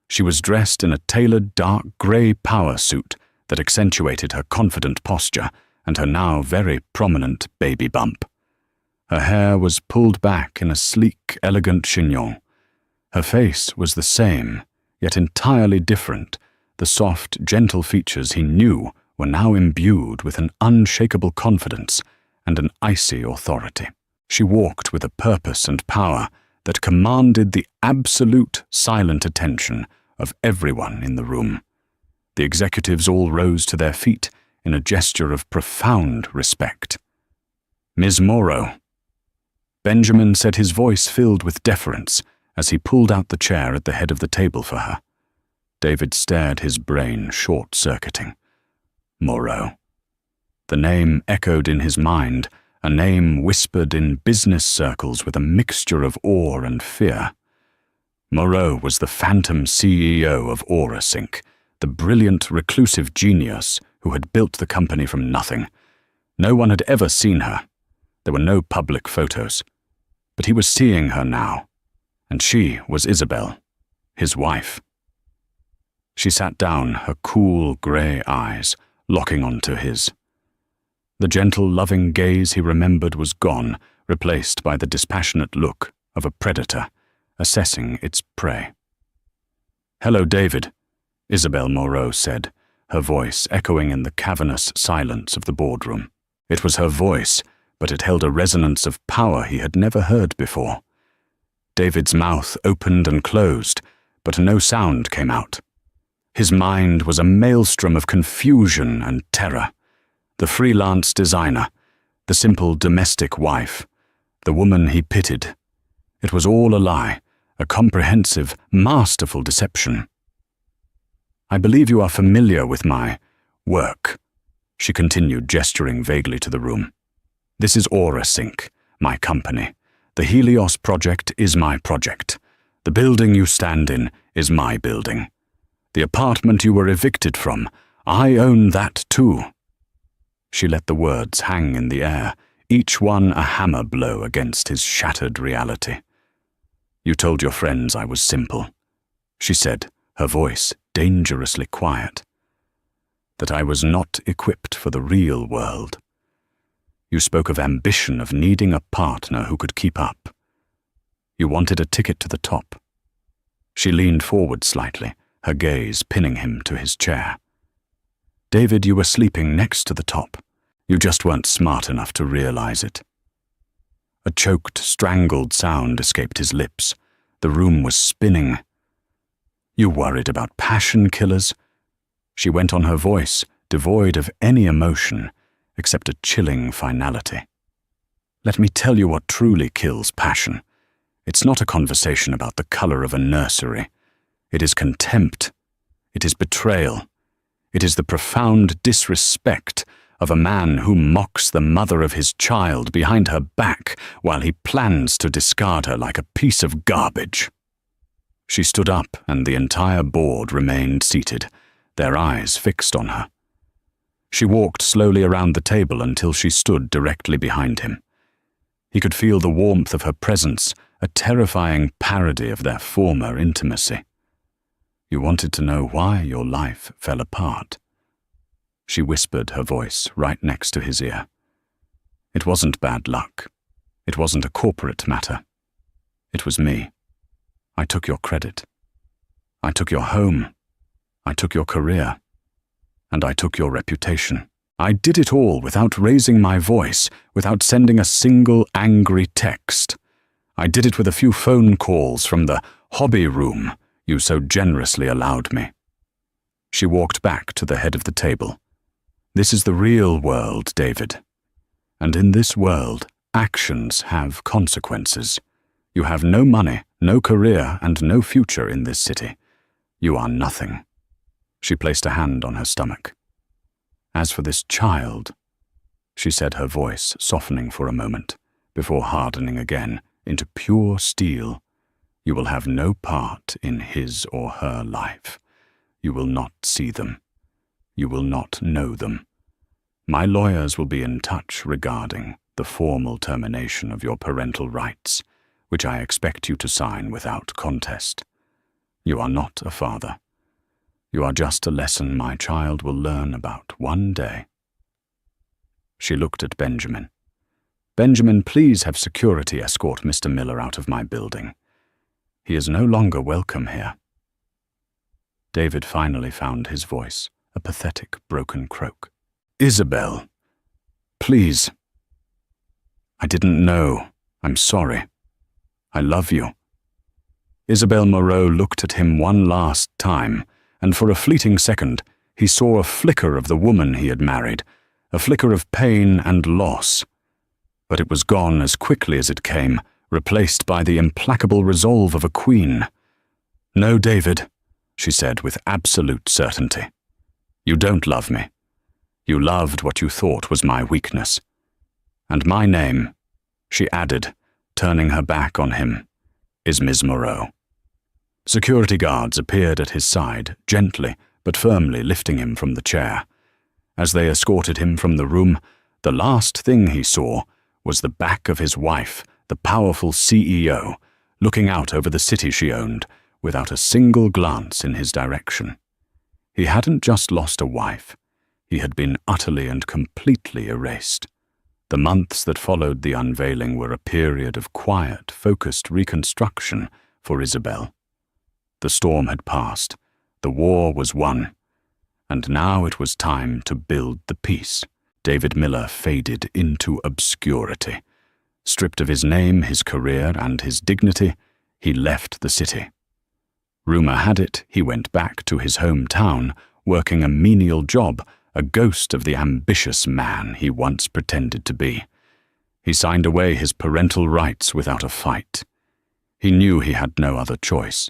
She was dressed in a tailored dark grey power suit that accentuated her confident posture and her now very prominent baby bump. Her hair was pulled back in a sleek, elegant chignon. Her face was the same, yet entirely different. The soft, gentle features he knew were now imbued with an unshakable confidence and an icy authority. She walked with a purpose and power that commanded the absolute silent attention of everyone in the room. The executives all rose to their feet in a gesture of profound respect. "Ms. Morrow." Benjamin said, his voice filled with deference as he pulled out the chair at the head of the table for her. David stared, his brain short-circuiting. Morrow. The name echoed in his mind, a name whispered in business circles with a mixture of awe and fear. Moreau was the phantom CEO of AuraSync, the brilliant reclusive genius who had built the company from nothing. No one had ever seen her. There were no public photos. But he was seeing her now, and she was Isabel, his wife. She sat down, her cool grey eyes locking onto his. The gentle, loving gaze he remembered was gone, replaced by the dispassionate look of a predator assessing its prey. "Hello, David," Isabel Moreau said, her voice echoing in the cavernous silence of the boardroom. It was her voice, but it held a resonance of power he had never heard before. David's mouth opened and closed, but no sound came out. His mind was a maelstrom of confusion and terror. The freelance designer, the simple domestic wife, the woman he pitied. It was all a lie, a comprehensive, masterful deception. "I believe you are familiar with my work," she continued, gesturing vaguely to the room. "This is AuraSync, my company. The Helios project is my project. The building you stand in is my building. The apartment you were evicted from, I own that too." She let the words hang in the air, each one a hammer blow against his shattered reality. "You told your friends I was simple," she said, her voice dangerously quiet. "That I was not equipped for the real world. You spoke of ambition, of needing a partner who could keep up. You wanted a ticket to the top." She leaned forward slightly, her gaze pinning him to his chair. "David, you were sleeping next to the top. You just weren't smart enough to realize it." A choked, strangled sound escaped his lips. The room was spinning. "You worried about passion killers?" She went on, her voice devoid of any emotion except a chilling finality. "Let me tell you what truly kills passion. It's not a conversation about the color of a nursery. It is contempt. It is betrayal. It is the profound disrespect of a man who mocks the mother of his child behind her back while he plans to discard her like a piece of garbage." She stood up, and the entire board remained seated, their eyes fixed on her. She walked slowly around the table until she stood directly behind him. He could feel the warmth of her presence, a terrifying parody of their former intimacy. "You wanted to know why your life fell apart," she whispered, her voice right next to his ear. "It wasn't bad luck. It wasn't a corporate matter. It was me. I took your credit. I took your home. I took your career. And I took your reputation. I did it all without raising my voice, without sending a single angry text. I did it with a few phone calls from the hobby room you so generously allowed me." She walked back to the head of the table. "This is the real world, David. And in this world, actions have consequences. You have no money, no career, and no future in this city. You are nothing." She placed a hand on her stomach. "As for this child," she said, her voice softening for a moment, before hardening again into pure steel, "you will have no part in his or her life. You will not see them. You will not know them. My lawyers will be in touch regarding the formal termination of your parental rights, which I expect you to sign without contest. You are not a father. You are just a lesson my child will learn about one day." She looked at Benjamin. "Benjamin, please have security escort Mr. Miller out of my building. He is no longer welcome here." David finally found his voice, a pathetic, broken croak. "Isabel, please. I didn't know. I'm sorry. I love you." Isabel Moreau looked at him one last time, and for a fleeting second he saw a flicker of the woman he had married, a flicker of pain and loss. But it was gone as quickly as it came, replaced by the implacable resolve of a queen. "No, David," she said with absolute certainty. "You don't love me. You loved what you thought was my weakness. And my name," she added, turning her back on him, "is Miss Moreau." Security guards appeared at his side, gently but firmly lifting him from the chair. As they escorted him from the room, the last thing he saw was the back of his wife, the powerful CEO, looking out over the city she owned, without a single glance in his direction. He hadn't just lost a wife. He had been utterly and completely erased. The months that followed the unveiling were a period of quiet, focused reconstruction for Isabel. The storm had passed, the war was won, and now it was time to build the peace. David Miller faded into obscurity. Stripped of his name, his career, and his dignity, he left the city. Rumor had it he went back to his hometown, working a menial job, a ghost of the ambitious man he once pretended to be. He signed away his parental rights without a fight. He knew he had no other choice.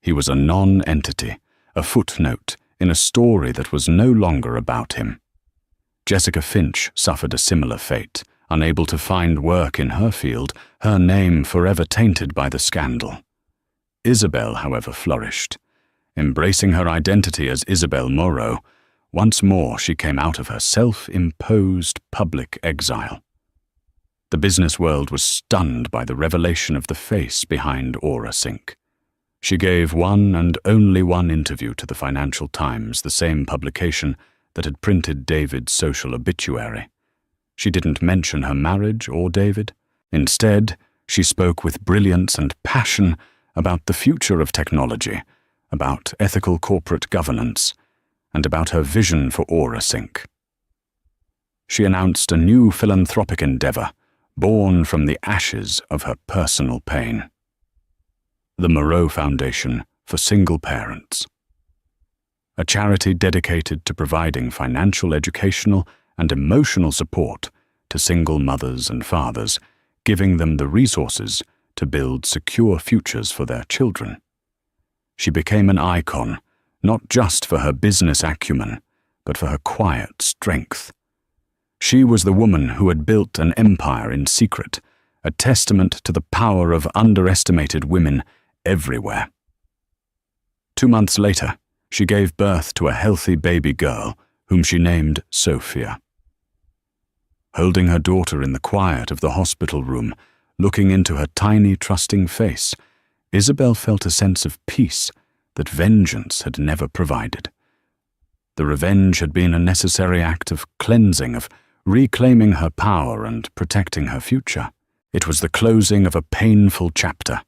He was a non-entity, a footnote in a story that was no longer about him. Jessica Finch suffered a similar fate, unable to find work in her field, her name forever tainted by the scandal. Isabel, however, flourished. Embracing her identity as Isabel Moreau, once more she came out of her self-imposed public exile. The business world was stunned by the revelation of the face behind AuraSync. She gave one and only one interview to the Financial Times, the same publication that had printed David's social obituary. She didn't mention her marriage or David. Instead, she spoke with brilliance and passion about the future of technology, about ethical corporate governance, and about her vision for AuraSync. She announced a new philanthropic endeavor, born from the ashes of her personal pain. The Moreau Foundation for Single Parents. A charity dedicated to providing financial, educational, and emotional support to single mothers and fathers, giving them the resources to build secure futures for their children. She became an icon, not just for her business acumen, but for her quiet strength. She was the woman who had built an empire in secret, a testament to the power of underestimated women everywhere. 2 months later, she gave birth to a healthy baby girl whom she named Sophia. Holding her daughter in the quiet of the hospital room, looking into her tiny, trusting face, Isabel felt a sense of peace that vengeance had never provided. The revenge had been a necessary act of cleansing, of reclaiming her power and protecting her future. It was the closing of a painful chapter.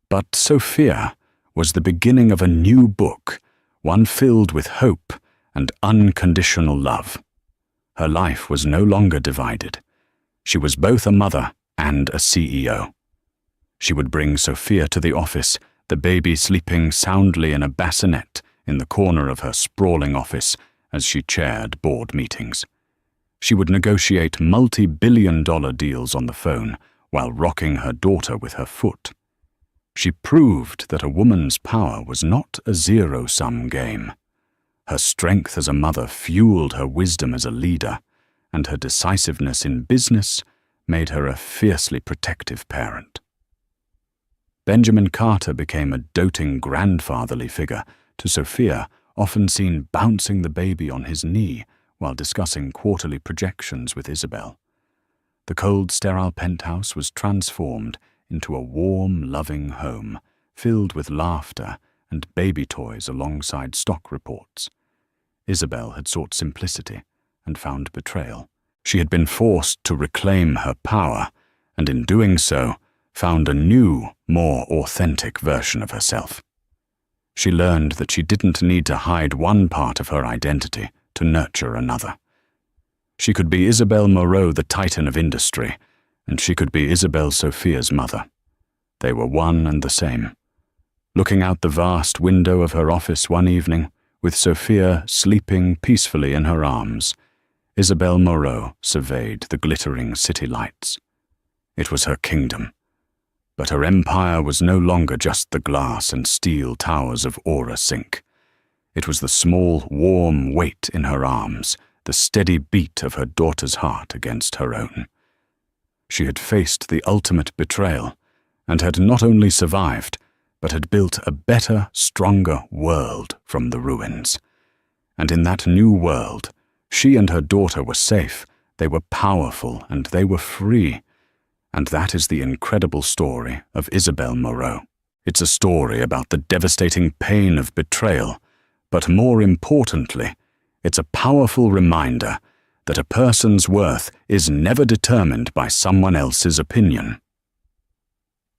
But Sophia was the beginning of a new book, one filled with hope and unconditional love. Her life was no longer divided. She was both a mother and a CEO. She would bring Sophia to the office, the baby sleeping soundly in a bassinet in the corner of her sprawling office as she chaired board meetings. She would negotiate multi-billion-dollar deals on the phone while rocking her daughter with her foot. She proved that a woman's power was not a zero-sum game. Her strength as a mother fueled her wisdom as a leader, and her decisiveness in business made her a fiercely protective parent. Benjamin Carter became a doting grandfatherly figure to Sophia, often seen bouncing the baby on his knee while discussing quarterly projections with Isabel. The cold, sterile penthouse was transformed into a warm, loving home, filled with laughter and baby toys alongside stock reports. Isabel had sought simplicity and found betrayal. She had been forced to reclaim her power, and in doing so, found a new, more authentic version of herself. She learned that she didn't need to hide one part of her identity to nurture another. She could be Isabel Moreau, the titan of industry, and she could be Isabel Sophia's mother. They were one and the same. Looking out the vast window of her office one evening, with Sophia sleeping peacefully in her arms, Isabel Moreau surveyed the glittering city lights. It was her kingdom, but her empire was no longer just the glass and steel towers of Aura Sink. It was the small, warm weight in her arms, the steady beat of her daughter's heart against her own. She had faced the ultimate betrayal, and had not only survived, but had built a better, stronger world from the ruins. And in that new world, she and her daughter were safe, they were powerful, and they were free. And that is the incredible story of Isabel Moreau. It's a story about the devastating pain of betrayal, but more importantly, it's a powerful reminder that a person's worth is never determined by someone else's opinion.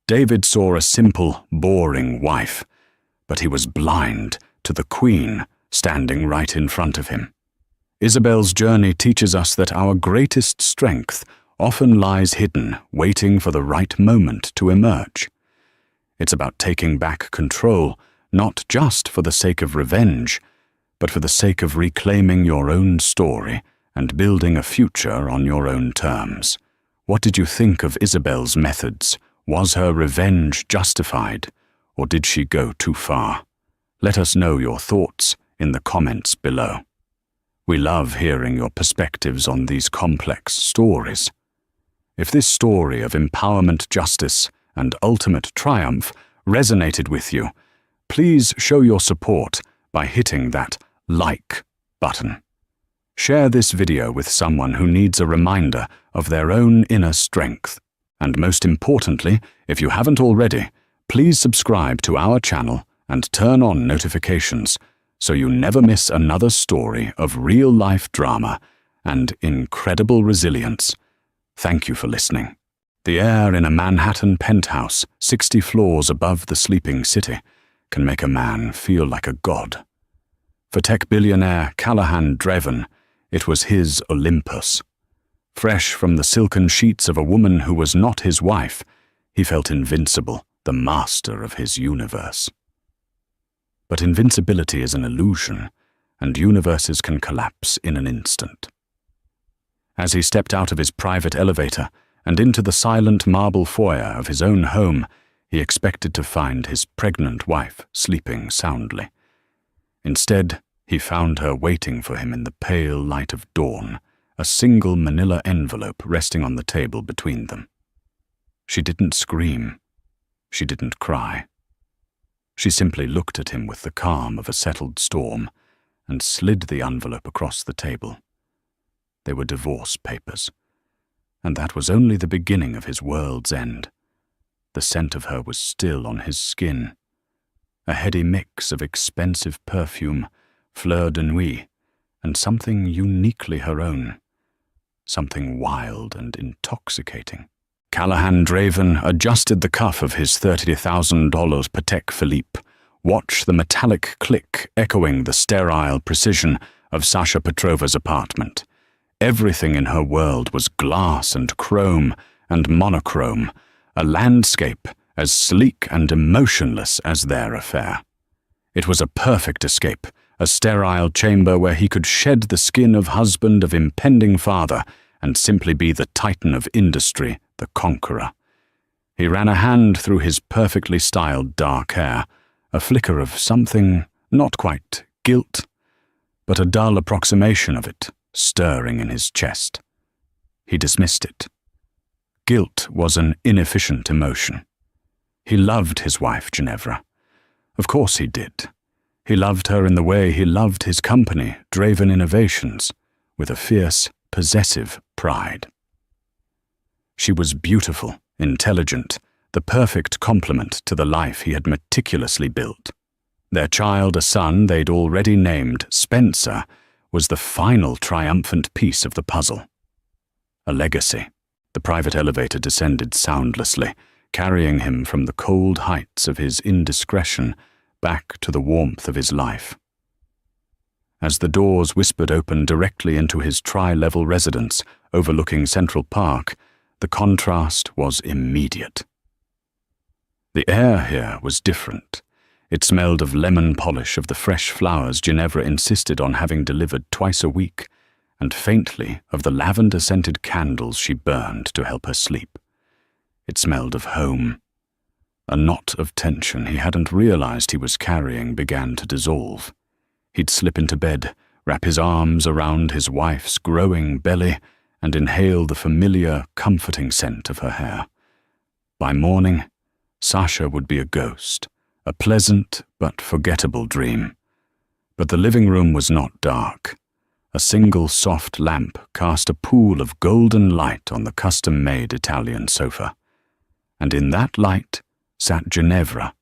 David saw a simple, boring wife, but he was blind to the queen standing right in front of him. Isabel's journey teaches us that our greatest strength often lies hidden, waiting for the right moment to emerge. It's about taking back control, not just for the sake of revenge, but for the sake of reclaiming your own story and building a future on your own terms. What did you think of Isabel's methods? Was her revenge justified, or did she go too far? Let us know your thoughts in the comments below. We love hearing your perspectives on these complex stories. If this story of empowerment, justice, and ultimate triumph resonated with you, please show your support by hitting that like button. Share this video with someone who needs a reminder of their own inner strength. And most importantly, if you haven't already, please subscribe to our channel and turn on notifications so you never miss another story of real-life drama and incredible resilience. Thank you for listening. The air in a Manhattan penthouse, 60 floors above the sleeping city, can make a man feel like a god. For tech billionaire Callahan Dreven, it was his Olympus. Fresh from the silken sheets of a woman who was not his wife, he felt invincible, the master of his universe. But invincibility is an illusion, and universes can collapse in an instant. As he stepped out of his private elevator and into the silent marble foyer of his own home, he expected to find his pregnant wife sleeping soundly. Instead, he found her waiting for him in the pale light of dawn, a single manila envelope resting on the table between them. She didn't scream. She didn't cry. She simply looked at him with the calm of a settled storm and slid the envelope across the table. They were divorce papers, and that was only the beginning of his world's end. The scent of her was still on his skin, a heady mix of expensive perfume, fleur de nuit, and something uniquely her own. Something wild and intoxicating. Callahan Dreven adjusted the cuff of his $30,000 Patek Philippe, watched the metallic click echoing the sterile precision of Sasha Petrova's apartment. Everything in her world was glass and chrome and monochrome, a landscape as sleek and emotionless as their affair. It was a perfect escape, a sterile chamber where he could shed the skin of husband, of impending father, and simply be the titan of industry, the conqueror. He ran a hand through his perfectly styled dark hair, a flicker of something not quite guilt, but a dull approximation of it stirring in his chest. He dismissed it. Guilt was an inefficient emotion. He loved his wife, Ginevra. Of course he did. He loved her in the way he loved his company, Dreven Innovations, with a fierce, possessive pride. She was beautiful, intelligent, the perfect complement to the life he had meticulously built. Their child, a son they'd already named Spencer, was the final triumphant piece of the puzzle. A legacy. The private elevator descended soundlessly, carrying him from the cold heights of his indiscretion back to the warmth of his life. As the doors whispered open directly into his tri-level residence overlooking Central Park, the contrast was immediate. The air here was different. It smelled of lemon polish, of the fresh flowers Ginevra insisted on having delivered twice a week, and faintly of the lavender-scented candles she burned to help her sleep. It smelled of home. A knot of tension he hadn't realized he was carrying began to dissolve. He'd slip into bed, wrap his arms around his wife's growing belly, and inhale the familiar, comforting scent of her hair. By morning, Sasha would be a ghost, a pleasant but forgettable dream. But the living room was not dark. A single soft lamp cast a pool of golden light on the custom-made Italian sofa. And in that light sat Ginevra.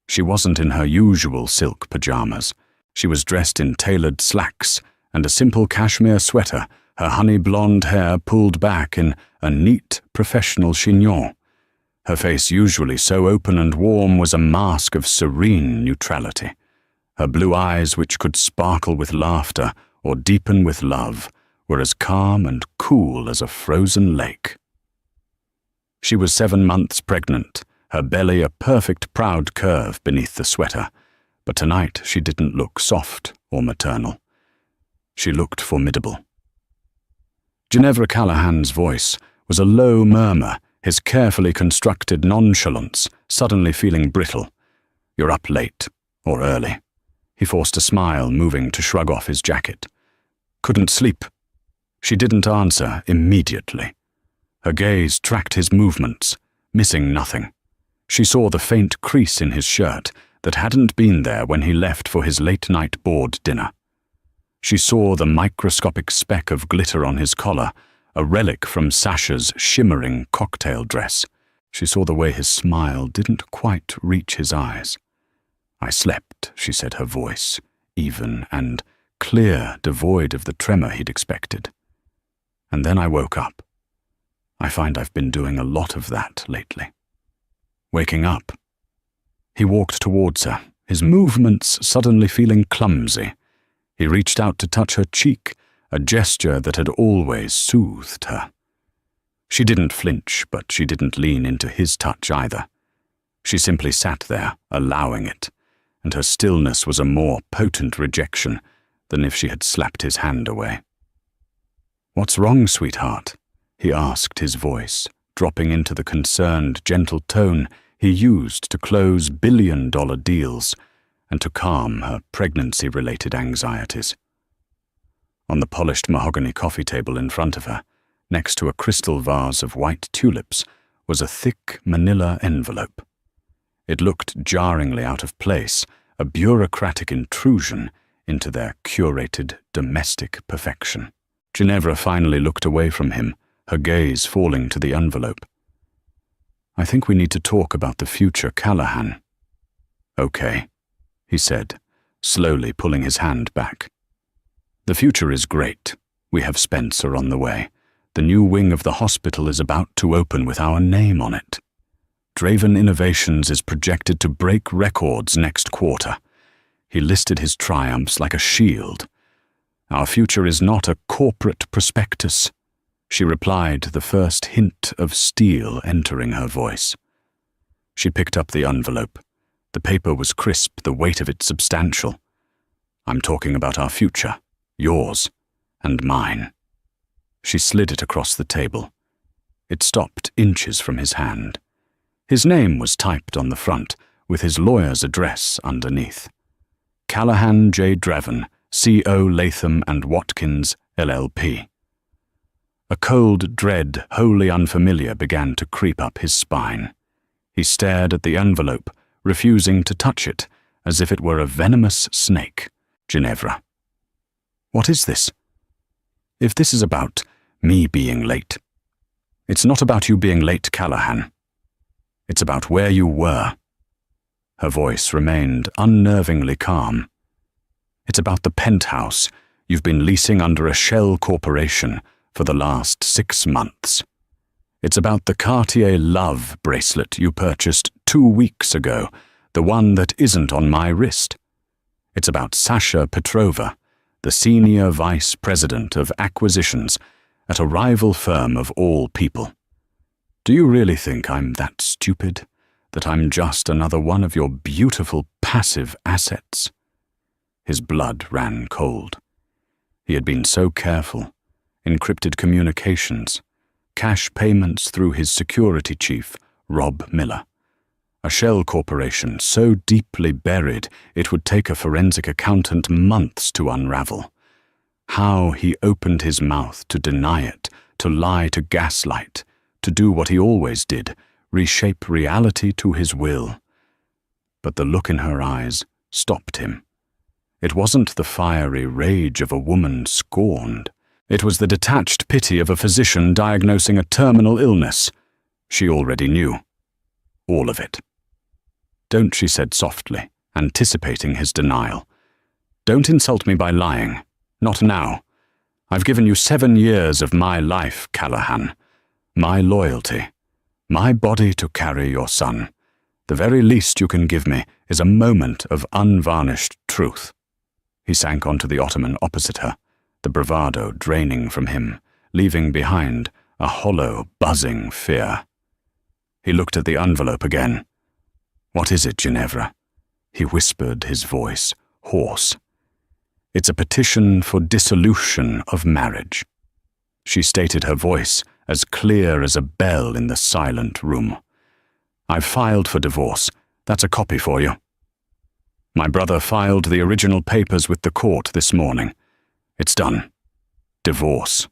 She wasn't in her usual silk pajamas. She was dressed in tailored slacks and a simple cashmere sweater, her honey blonde hair pulled back in a neat, professional chignon. Her face, usually so open and warm, was a mask of serene neutrality. Her blue eyes, which could sparkle with laughter or deepen with love, were as calm and cool as a frozen lake. She was 7 months pregnant, her belly a perfect proud curve beneath the sweater, but tonight she didn't look soft or maternal. She looked formidable. Ginevra Callahan's voice was a low murmur, his carefully constructed nonchalance suddenly feeling brittle. "You're up late, or early." He forced a smile, moving to shrug off his jacket. "Couldn't sleep." She didn't answer immediately. Her gaze tracked his movements, missing nothing. She saw the faint crease in his shirt that hadn't been there when he left for his late-night board dinner. She saw the microscopic speck of glitter on his collar, a relic from Sasha's shimmering cocktail dress. She saw the way his smile didn't quite reach his eyes. "I slept," she said, her voice even and clear, devoid of the tremor he'd expected. "And then I woke up. I find I've been doing a lot of that lately." Waking up. He walked towards her, his movements suddenly feeling clumsy. He reached out to touch her cheek, a gesture that had always soothed her. She didn't flinch, but she didn't lean into his touch either. She simply sat there, allowing it, and her stillness was a more potent rejection than if she had slapped his hand away. "What's wrong, sweetheart?" he asked, his voice dropping into the concerned, gentle tone he used to close billion-dollar deals and to calm her pregnancy-related anxieties. On the polished mahogany coffee table in front of her, next to a crystal vase of white tulips, was a thick manila envelope. It looked jarringly out of place, a bureaucratic intrusion into their curated domestic perfection. Ginevra finally looked away from him, her gaze falling to the envelope. "I think we need to talk about the future, Callahan." "Okay," he said, slowly pulling his hand back. "The future is great. We have Spencer on the way. The new wing of the hospital is about to open with our name on it. Draven Innovations is projected to break records next quarter." He listed his triumphs like a shield. "Our future is not a corporate prospectus," she replied, the first hint of steel entering her voice. She picked up the envelope. The paper was crisp, the weight of it substantial. "I'm talking about our future, yours and mine." She slid it across the table. It stopped inches from his hand. His name was typed on the front, with his lawyer's address underneath. Callahan J. Draven, C.O. Latham and Watkins, LLP. A cold dread, wholly unfamiliar, began to creep up his spine. He stared at the envelope, refusing to touch it, as if it were a venomous snake. "Ginevra. What is this? If this is about me being late, it's not about you being late, Callahan. It's about where you were. Her voice remained unnervingly calm. It's about the penthouse you've been leasing under a shell corporation for the last 6 months. It's about the Cartier Love bracelet you purchased 2 weeks ago, the one that isn't on my wrist. It's about Sasha Petrova, the senior vice president of acquisitions at a rival firm of all people. Do you really think I'm that stupid, that I'm just another one of your beautiful passive assets? His blood ran cold. He had been so careful. Encrypted communications, cash payments through his security chief, Rob Miller. A shell corporation so deeply buried it would take a forensic accountant months to unravel. How he opened his mouth to deny it, to lie, to gaslight, to do what he always did, reshape reality to his will. But the look in her eyes stopped him. It wasn't the fiery rage of a woman scorned. It was the detached pity of a physician diagnosing a terminal illness. She already knew. All of it. "Don't," she said softly, anticipating his denial. "Don't insult me by lying. Not now. I've given you 7 years of my life, Callahan. My loyalty. My body to carry your son. The very least you can give me is a moment of unvarnished truth." He sank onto the ottoman opposite her, the bravado draining from him, leaving behind a hollow, buzzing fear. He looked at the envelope again. "What is it, Ginevra?" He whispered, his voice hoarse. "It's a petition for dissolution of marriage." She stated, her voice as clear as a bell in the silent room. "I've filed for divorce. That's a copy for you. My brother filed the original papers with the court this morning. It's done. Divorce."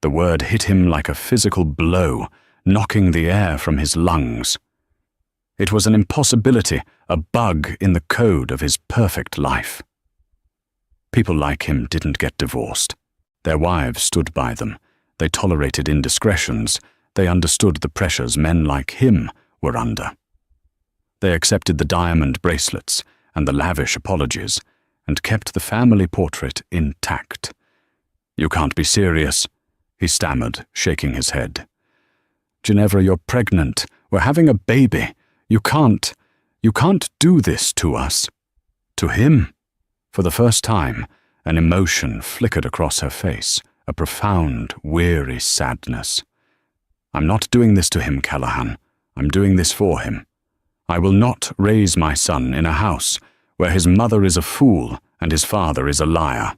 The word hit him like a physical blow, knocking the air from his lungs. It was an impossibility, a bug in the code of his perfect life. People like him didn't get divorced. Their wives stood by them. They tolerated indiscretions. They understood the pressures men like him were under. They accepted the diamond bracelets and the lavish apologies, and kept the family portrait intact. "You can't be serious," he stammered, shaking his head. "Ginevra, you're pregnant. We're having a baby. You can't do this to us." To him, for the first time, an emotion flickered across her face, a profound, weary sadness. "I'm not doing this to him, Callahan. I'm doing this for him. I will not raise my son in a house where his mother is a fool and his father is a liar.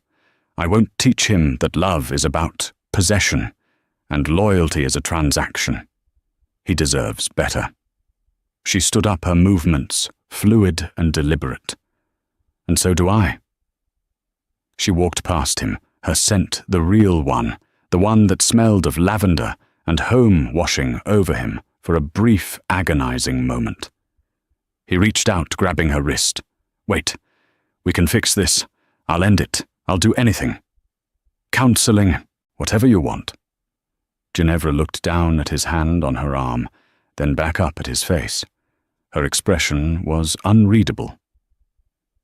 I won't teach him that love is about possession and loyalty is a transaction. He deserves better." She stood up, her movements fluid and deliberate. "And so do I." She walked past him, her scent the real one, the one that smelled of lavender and home washing over him for a brief, agonizing moment. He reached out, grabbing her wrist. "Wait. We can fix this. I'll end it. I'll do anything. Counseling, whatever you want." Ginevra looked down at his hand on her arm, then back up at his face. Her expression was unreadable.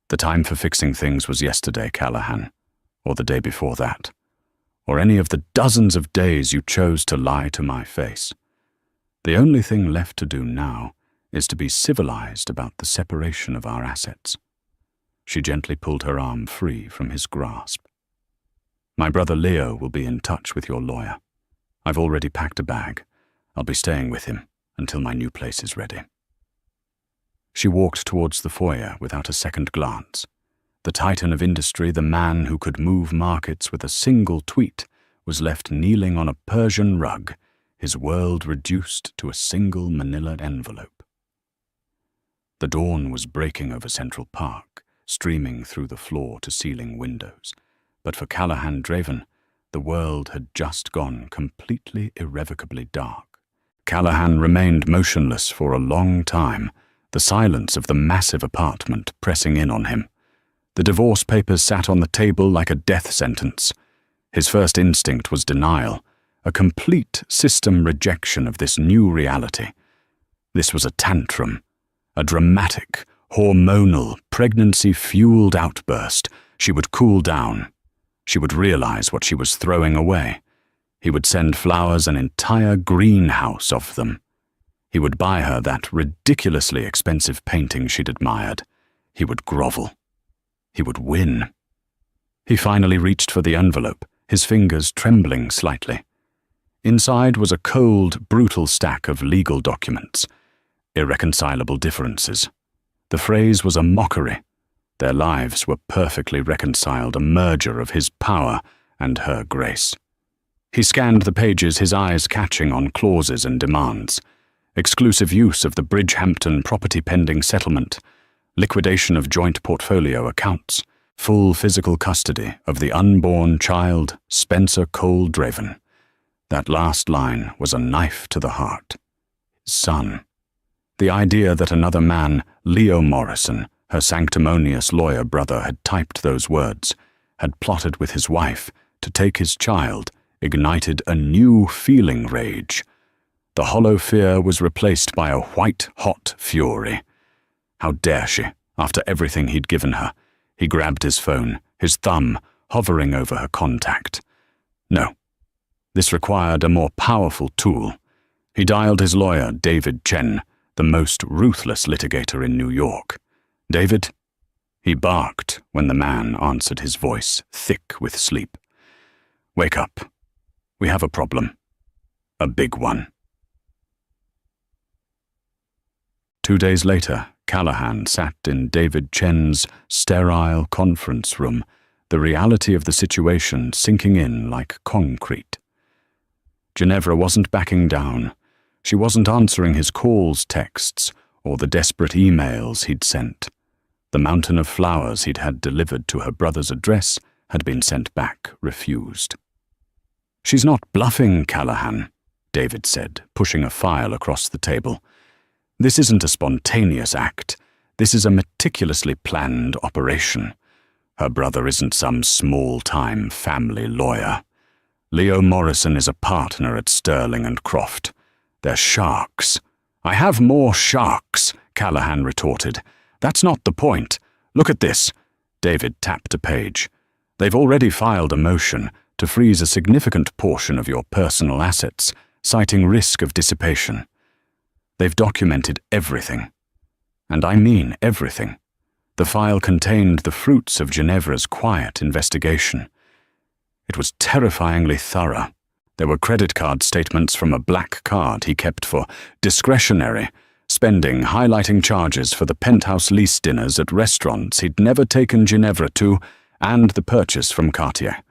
"The time for fixing things was yesterday, Callahan, or the day before that, or any of the dozens of days you chose to lie to my face. The only thing left to do now is to be civilized about the separation of our assets." She gently pulled her arm free from his grasp. "My brother Leo will be in touch with your lawyer. I've already packed a bag. I'll be staying with him until my new place is ready." She walked towards the foyer without a second glance. The titan of industry, the man who could move markets with a single tweet, was left kneeling on a Persian rug, his world reduced to a single manila envelope. The dawn was breaking over Central Park, streaming through the floor-to-ceiling windows. But for Callahan Draven, the world had just gone completely irrevocably dark. Callahan remained motionless for a long time, the silence of the massive apartment pressing in on him. The divorce papers sat on the table like a death sentence. His first instinct was denial, a complete system rejection of this new reality. This was a tantrum, a dramatic, hormonal, pregnancy-fueled outburst. She would cool down. She would realize what she was throwing away. He would send flowers an entire greenhouse of them. He would buy her that ridiculously expensive painting she'd admired. He would grovel. He would win. He finally reached for the envelope, his fingers trembling slightly. Inside was a cold, brutal stack of legal documents. Irreconcilable differences. The phrase was a mockery. Their lives were perfectly reconciled, a merger of his power and her grace. He scanned the pages, his eyes catching on clauses and demands. Exclusive use of the Bridgehampton property pending settlement, liquidation of joint portfolio accounts, full physical custody of the unborn child, Spencer Cole Draven. That last line was a knife to the heart. His son. The idea that another man, Leo Morrison, her sanctimonious lawyer brother, had typed those words, had plotted with his wife to take his child, ignited a new feeling rage. The hollow fear was replaced by a white-hot fury. How dare she, after everything he'd given her? He grabbed his phone, his thumb hovering over her contact. No. This required a more powerful tool. He dialed his lawyer, David Chen, the most ruthless litigator in New York. "David?" He barked when the man answered, his voice thick with sleep. "Wake up. We have a problem. A big one." 2 days later, Callahan sat in David Chen's sterile conference room, the reality of the situation sinking in like concrete. Ginevra wasn't backing down. She wasn't answering his calls, texts, or the desperate emails he'd sent. The mountain of flowers he'd had delivered to her brother's address had been sent back, refused. "She's not bluffing, Callahan," David said, pushing a file across the table. "This isn't a spontaneous act. This is a meticulously planned operation. Her brother isn't some small-time family lawyer. Leo Morrison is a partner at Sterling and Croft. They're sharks." "I have more sharks," Callahan retorted. "That's not the point. Look at this." David tapped a page. "They've already filed a motion to freeze a significant portion of your personal assets, citing risk of dissipation. They've documented everything. And I mean everything. The file contained the fruits of Ginevra's quiet investigation. It was terrifyingly thorough. There were credit card statements from a black card he kept for discretionary spending, highlighting charges for the penthouse lease dinners at restaurants he'd never taken Ginevra to, and the purchase from Cartier.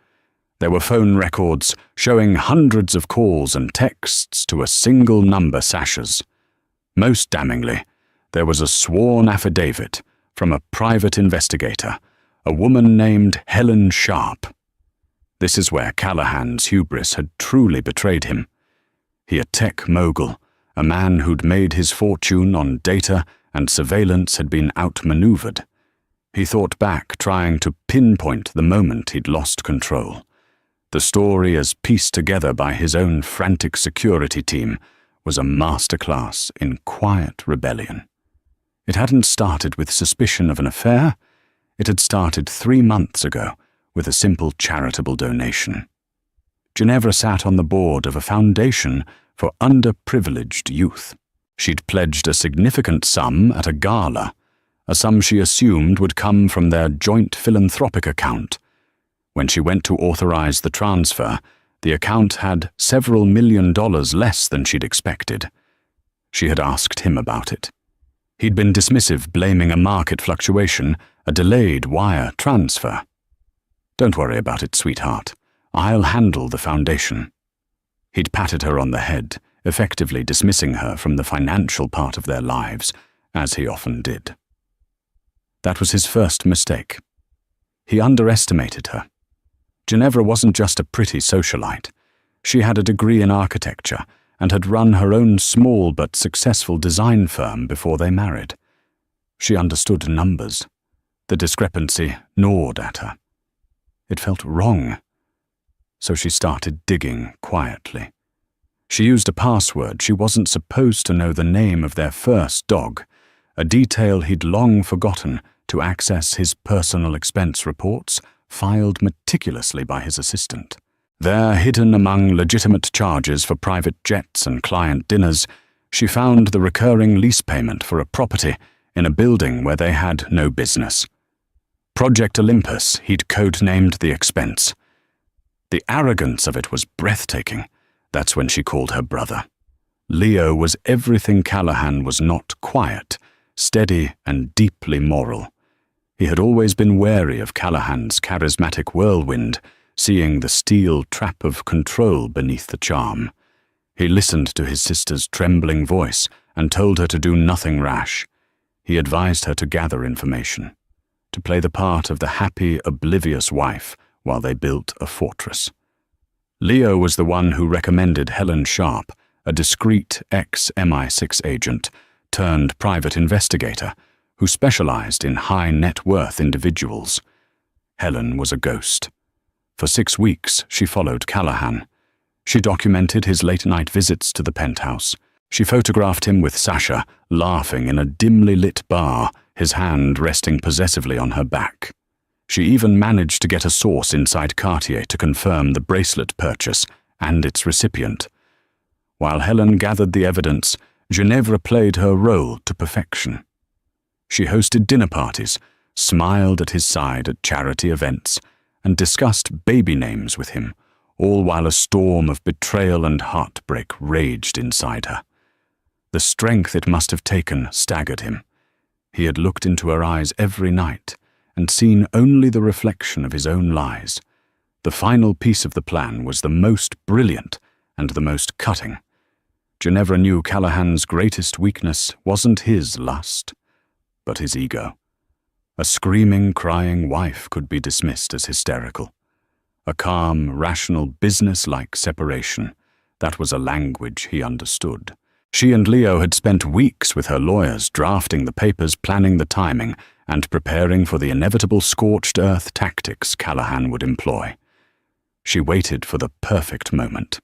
There were phone records showing hundreds of calls and texts to a single number sashes. Most damningly, there was a sworn affidavit from a private investigator, a woman named Helen Sharp. This is where Callahan's hubris had truly betrayed him. He, a tech mogul, a man who'd made his fortune on data and surveillance, had been outmaneuvered. He thought back, trying to pinpoint the moment he'd lost control. The story, as pieced together by his own frantic security team, was a masterclass in quiet rebellion. It hadn't started with suspicion of an affair. It had started 3 months ago with a simple charitable donation. Ginevra sat on the board of a foundation for underprivileged youth. She'd pledged a significant sum at a gala, a sum she assumed would come from their joint philanthropic account. When she went to authorize the transfer, the account had several $1 million less than she'd expected. She had asked him about it. He'd been dismissive, blaming a market fluctuation, a delayed wire transfer. "Don't worry about it, sweetheart. I'll handle the foundation." He'd patted her on the head, effectively dismissing her from the financial part of their lives, as he often did. That was his first mistake. He underestimated her. Ginevra wasn't just a pretty socialite. She had a degree in architecture and had run her own small but successful design firm before they married. She understood numbers. The discrepancy gnawed at her. It felt wrong. So she started digging quietly. She used a password. She wasn't supposed to know the name of their first dog, a detail he'd long forgotten, to access his personal expense reports, filed meticulously by his assistant. There, hidden among legitimate charges for private jets and client dinners, she found the recurring lease payment for a property in a building where they had no business. Project Olympus, he'd code-named the expense. The arrogance of it was breathtaking. That's when she called her brother. Leo was everything Callahan was not: quiet, steady, and deeply moral. He had always been wary of Callahan's charismatic whirlwind, seeing the steel trap of control beneath the charm. He listened to his sister's trembling voice and told her to do nothing rash. He advised her to gather information, to play the part of the happy, oblivious wife while they built a fortress. Leo was the one who recommended Helen Sharp, a discreet ex-MI6 agent turned private investigator who specialized in high-net-worth individuals. Helen was a ghost. For 6 weeks, she followed Callahan. She documented his late-night visits to the penthouse. She photographed him with Sasha, laughing in a dimly lit bar, his hand resting possessively on her back. She even managed to get a source inside Cartier to confirm the bracelet purchase and its recipient. While Helen gathered the evidence, Ginevra played her role to perfection. She hosted dinner parties, smiled at his side at charity events, and discussed baby names with him, all while a storm of betrayal and heartbreak raged inside her. The strength it must have taken staggered him. He had looked into her eyes every night and seen only the reflection of his own lies. The final piece of the plan was the most brilliant and the most cutting. Ginevra knew Callahan's greatest weakness wasn't his lust, but his ego. A screaming, crying wife could be dismissed as hysterical. A calm, rational, business-like separation, that was a language he understood. She and Leo had spent weeks with her lawyers drafting the papers, planning the timing, and preparing for the inevitable scorched earth tactics Callahan would employ. She waited for the perfect moment.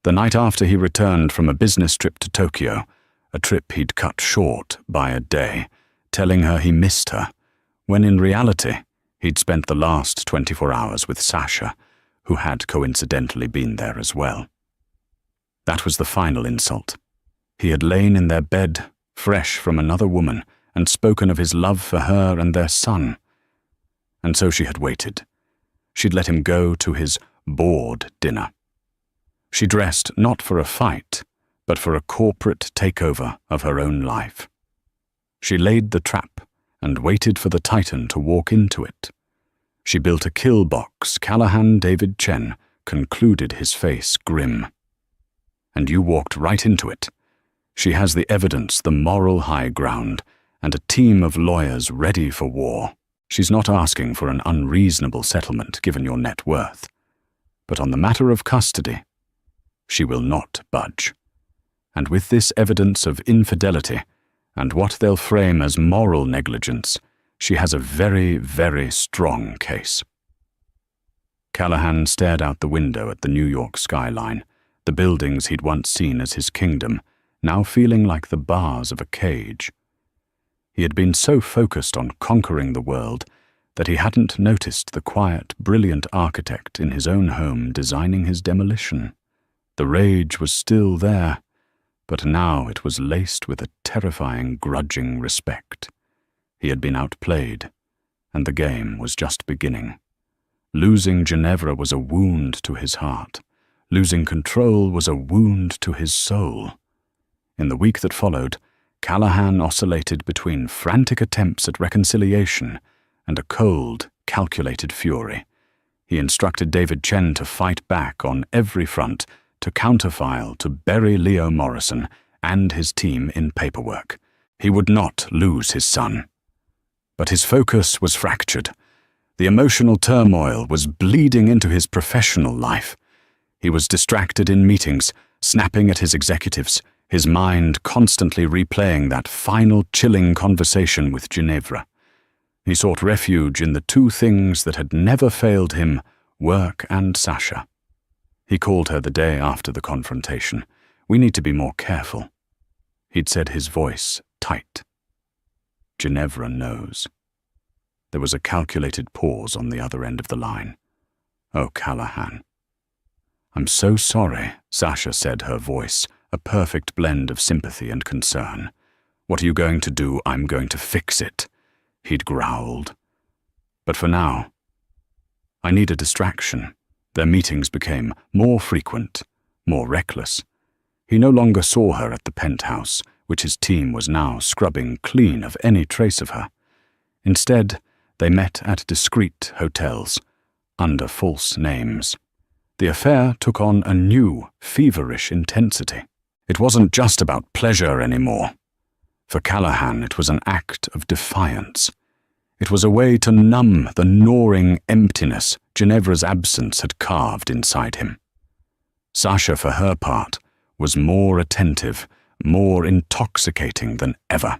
The night after he returned from a business trip to Tokyo, a trip he'd cut short by a day, telling her he missed her, when in reality he'd spent the last 24 hours with Sasha, who had coincidentally been there as well. That was the final insult. He had lain in their bed, fresh from another woman, and spoken of his love for her and their son. And so she had waited. She'd let him go to his board dinner. She dressed not for a fight, but for a corporate takeover of her own life. She laid the trap and waited for the Titan to walk into it. She built a kill box. Callahan David Chen concluded, his face grim. And you walked right into it. She has the evidence, the moral high ground, and a team of lawyers ready for war. She's not asking for an unreasonable settlement given your net worth. But on the matter of custody, she will not budge. And with this evidence of infidelity, and what they'll frame as moral negligence, she has a very, very strong case. Callahan stared out the window at the New York skyline, the buildings he'd once seen as his kingdom, now feeling like the bars of a cage. He had been so focused on conquering the world that he hadn't noticed the quiet, brilliant architect in his own home designing his demolition. The rage was still there, but now it was laced with a terrifying, grudging respect. He had been outplayed, and the game was just beginning. Losing Ginevra was a wound to his heart. Losing control was a wound to his soul. In the week that followed, Callahan oscillated between frantic attempts at reconciliation and a cold, calculated fury. He instructed David Chen to fight back on every front, to counterfile, to bury Leo Morrison and his team in paperwork. He would not lose his son. But his focus was fractured. The emotional turmoil was bleeding into his professional life. He was distracted in meetings, snapping at his executives, his mind constantly replaying that final chilling conversation with Ginevra. He sought refuge in the two things that had never failed him, work and Sasha. He called her the day after the confrontation. "We need to be more careful." He'd said, his voice tight. Ginevra knows. There was a calculated pause on the other end of the line. Oh, Callahan. I'm so sorry, Sasha said, her voice a perfect blend of sympathy and concern. What are you going to do? I'm going to fix it, he'd growled. But for now, I need a distraction. Their meetings became more frequent, more reckless. He no longer saw her at the penthouse, which his team was now scrubbing clean of any trace of her. Instead, they met at discreet hotels, under false names. The affair took on a new, feverish intensity. It wasn't just about pleasure anymore. For Callahan, it was an act of defiance. It was a way to numb the gnawing emptiness Ginevra's absence had carved inside him. Sasha, for her part, was more attentive, more intoxicating than ever.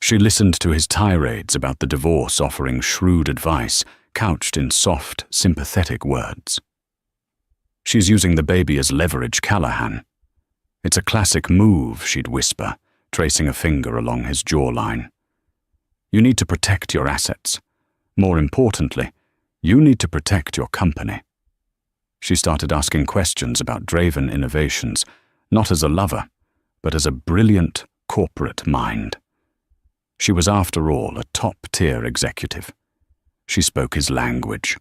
She listened to his tirades about the divorce, offering shrewd advice, couched in soft, sympathetic words. She's using the baby as leverage, Callahan. It's a classic move, she'd whisper, tracing a finger along his jawline. You need to protect your assets. More importantly, you need to protect your company. She started asking questions about Draven Innovations, not as a lover, but as a brilliant corporate mind. She was, after all, a top-tier executive. She spoke his language.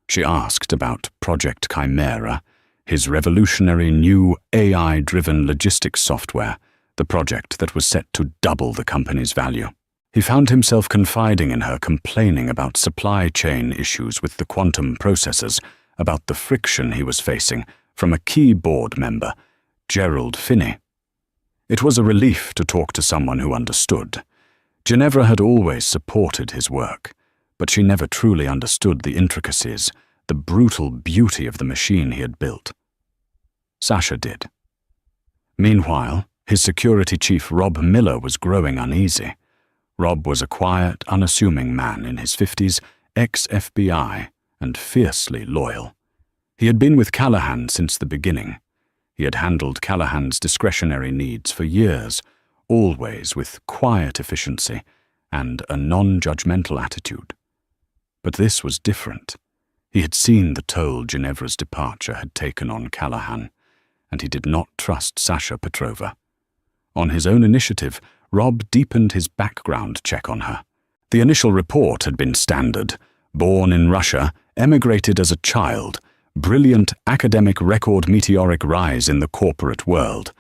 She asked about Project Chimera, his revolutionary new AI-driven logistics software, the project that was set to double the company's value. He found himself confiding in her, complaining about supply chain issues with the quantum processors, about the friction he was facing from a key board member, Gerald Finney. It was a relief to talk to someone who understood. Ginevra had always supported his work, but she never truly understood the intricacies, the brutal beauty of the machine he had built. Sasha did. Meanwhile, his security chief Rob Miller was growing uneasy. Rob was a quiet, unassuming man in his 50s, ex-FBI, and fiercely loyal. He had been with Callahan since the beginning. He had handled Callahan's discretionary needs for years, always with quiet efficiency and a non-judgmental attitude. But this was different. He had seen the toll Ginevra's departure had taken on Callahan, and he did not trust Sasha Petrova. On his own initiative, Rob deepened his background check on her. The initial report had been standard. Born in Russia, emigrated as a child, brilliant academic record, meteoric rise in the corporate world.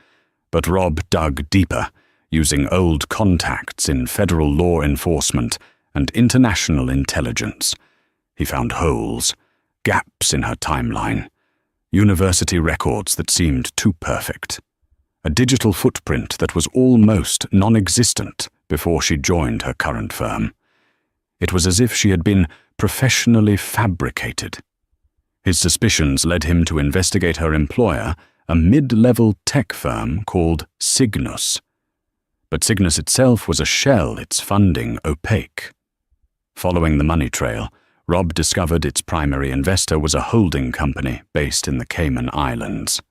But Rob dug deeper, using old contacts in federal law enforcement and international intelligence. He found holes, gaps in her timeline, university records that seemed too perfect, a digital footprint that was almost non-existent before she joined her current firm. It was as if she had been professionally fabricated. His suspicions led him to investigate her employer, a mid-level tech firm called Cygnus. But Cygnus itself was a shell, its funding opaque. Following the money trail, Rob discovered its primary investor was a holding company based in the Cayman Islands.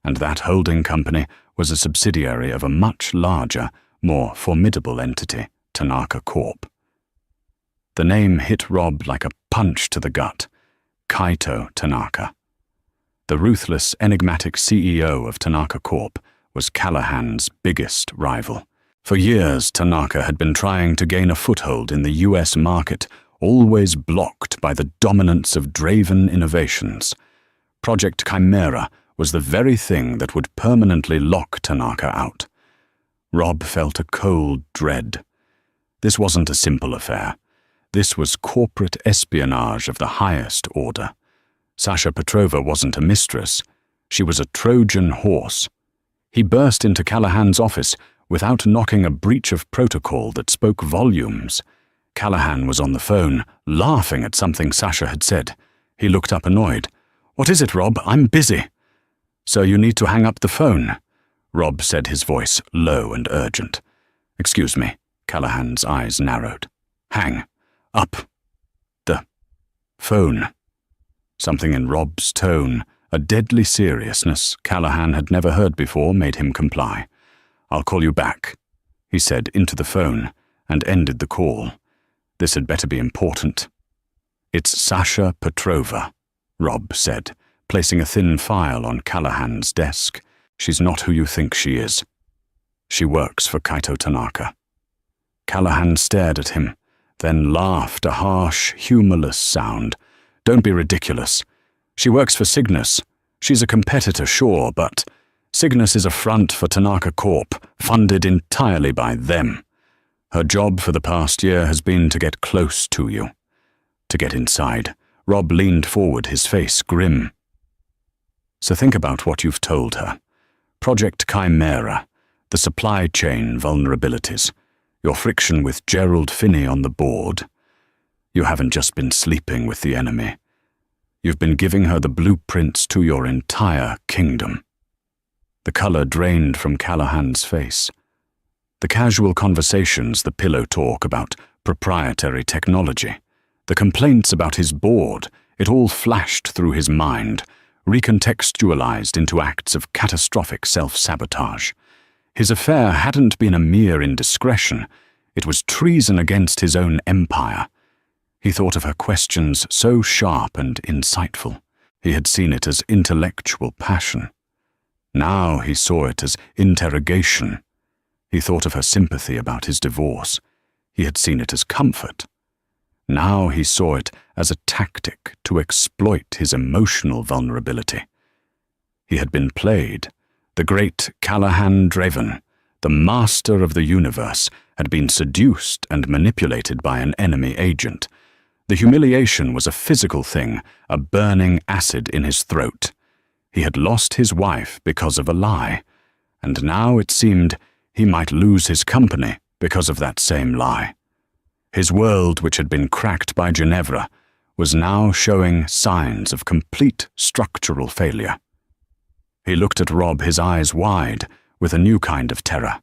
And that holding company was a subsidiary of a much larger, more formidable entity, Tanaka Corp. The name hit Rob like a punch to the gut. Kaito Tanaka. The ruthless, enigmatic CEO of Tanaka Corp was Callahan's biggest rival. For years, Tanaka had been trying to gain a foothold in the US market, always blocked by the dominance of Draven Innovations. Project Chimera was the very thing that would permanently lock Tanaka out. Rob felt a cold dread. This wasn't a simple affair. This was corporate espionage of the highest order. Sasha Petrova wasn't a mistress. She was a Trojan horse. He burst into Callahan's office without knocking a breach of protocol that spoke volumes. Callahan was on the phone, laughing at something Sasha had said. He looked up annoyed. "What is it, Rob? I'm busy." "So you need to hang up the phone," Rob said, his voice low and urgent. "Excuse me." Callahan's eyes narrowed. "Hang up the phone." Something in Rob's tone, a deadly seriousness Callahan had never heard before, made him comply. "I'll call you back," he said into the phone, and ended the call. This had better be important. "It's Sasha Petrova," Rob said, placing a thin file on Callahan's desk. "She's not who you think she is. She works for Kaito Tanaka." Callahan stared at him, then laughed, a harsh, humorless sound. "Don't be ridiculous. She works for Cygnus. She's a competitor, sure, but Cygnus is a front for Tanaka Corp, funded entirely by them. Her job for the past year has been to get close to you." To get inside, Rob leaned forward, his face grim. "So think about what you've told her. Project Chimera, the supply chain vulnerabilities, your friction with Gerald Finney on the board. You haven't just been sleeping with the enemy. You've been giving her the blueprints to your entire kingdom." The color drained from Callahan's face. The casual conversations, the pillow talk about proprietary technology, the complaints about his board, it all flashed through his mind, recontextualized into acts of catastrophic self-sabotage. His affair hadn't been a mere indiscretion. It was treason against his own empire. He thought of her questions so sharp and insightful. He had seen it as intellectual passion. Now he saw it as interrogation. He thought of her sympathy about his divorce. He had seen it as comfort. Now he saw it as a tactic to exploit his emotional vulnerability. He had been played. The great Callahan Draven, the master of the universe, had been seduced and manipulated by an enemy agent. The humiliation was a physical thing, a burning acid in his throat. He had lost his wife because of a lie, and now it seemed he might lose his company because of that same lie. His world, which had been cracked by Ginevra, was now showing signs of complete structural failure. He looked at Rob, his eyes wide, with a new kind of terror.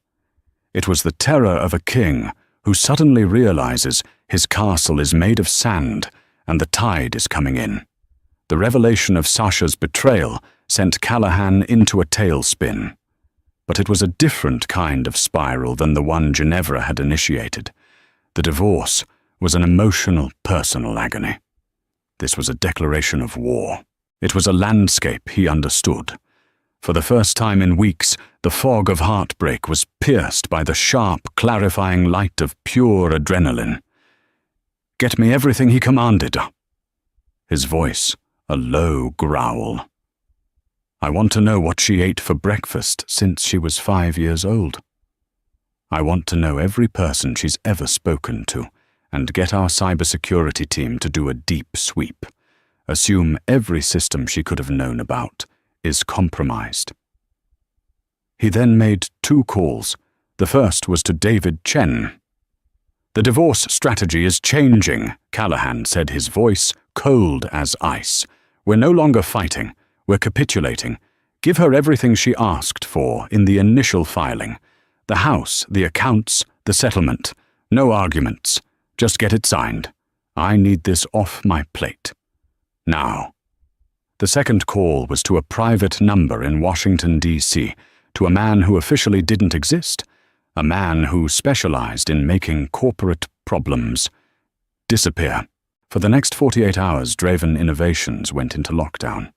It was the terror of a king who suddenly realizes his castle is made of sand and the tide is coming in. The revelation of Sasha's betrayal sent Callahan into a tailspin. But it was a different kind of spiral than the one Ginevra had initiated. The divorce was an emotional, personal agony. This was a declaration of war. It was a landscape he understood. For the first time in weeks, the fog of heartbreak was pierced by the sharp, clarifying light of pure adrenaline. "Get me everything he commanded." His voice, a low growl. "I want to know what she ate for breakfast since she was 5 years old. I want to know every person she's ever spoken to, and get our cybersecurity team to do a deep sweep. Assume every system she could have known about is compromised." He then made 2 calls. The first was to David Chen. "The divorce strategy is changing," Callahan said, his voice cold as ice. "We're no longer fighting. We're capitulating. Give her everything she asked for in the initial filing. The house, the accounts, the settlement. No arguments. Just get it signed. I need this off my plate. Now." The second call was to a private number in Washington, D.C., to a man who officially didn't exist, a man who specialized in making corporate problems disappear. For the next 48 hours, Draven Innovations went into lockdown.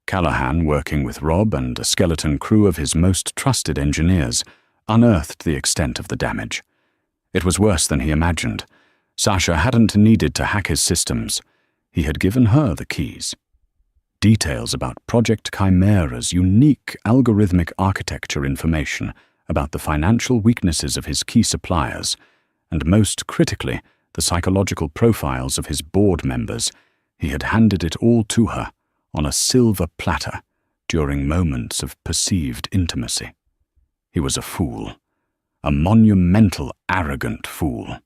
Callahan, working with Rob and a skeleton crew of his most trusted engineers, unearthed the extent of the damage. It was worse than he imagined. Sasha hadn't needed to hack his systems. He had given her the keys. Details about Project Chimera's unique algorithmic architecture information about the financial weaknesses of his key suppliers, and most critically, the psychological profiles of his board members. He had handed it all to her on a silver platter during moments of perceived intimacy. He was a fool, a monumental, arrogant fool.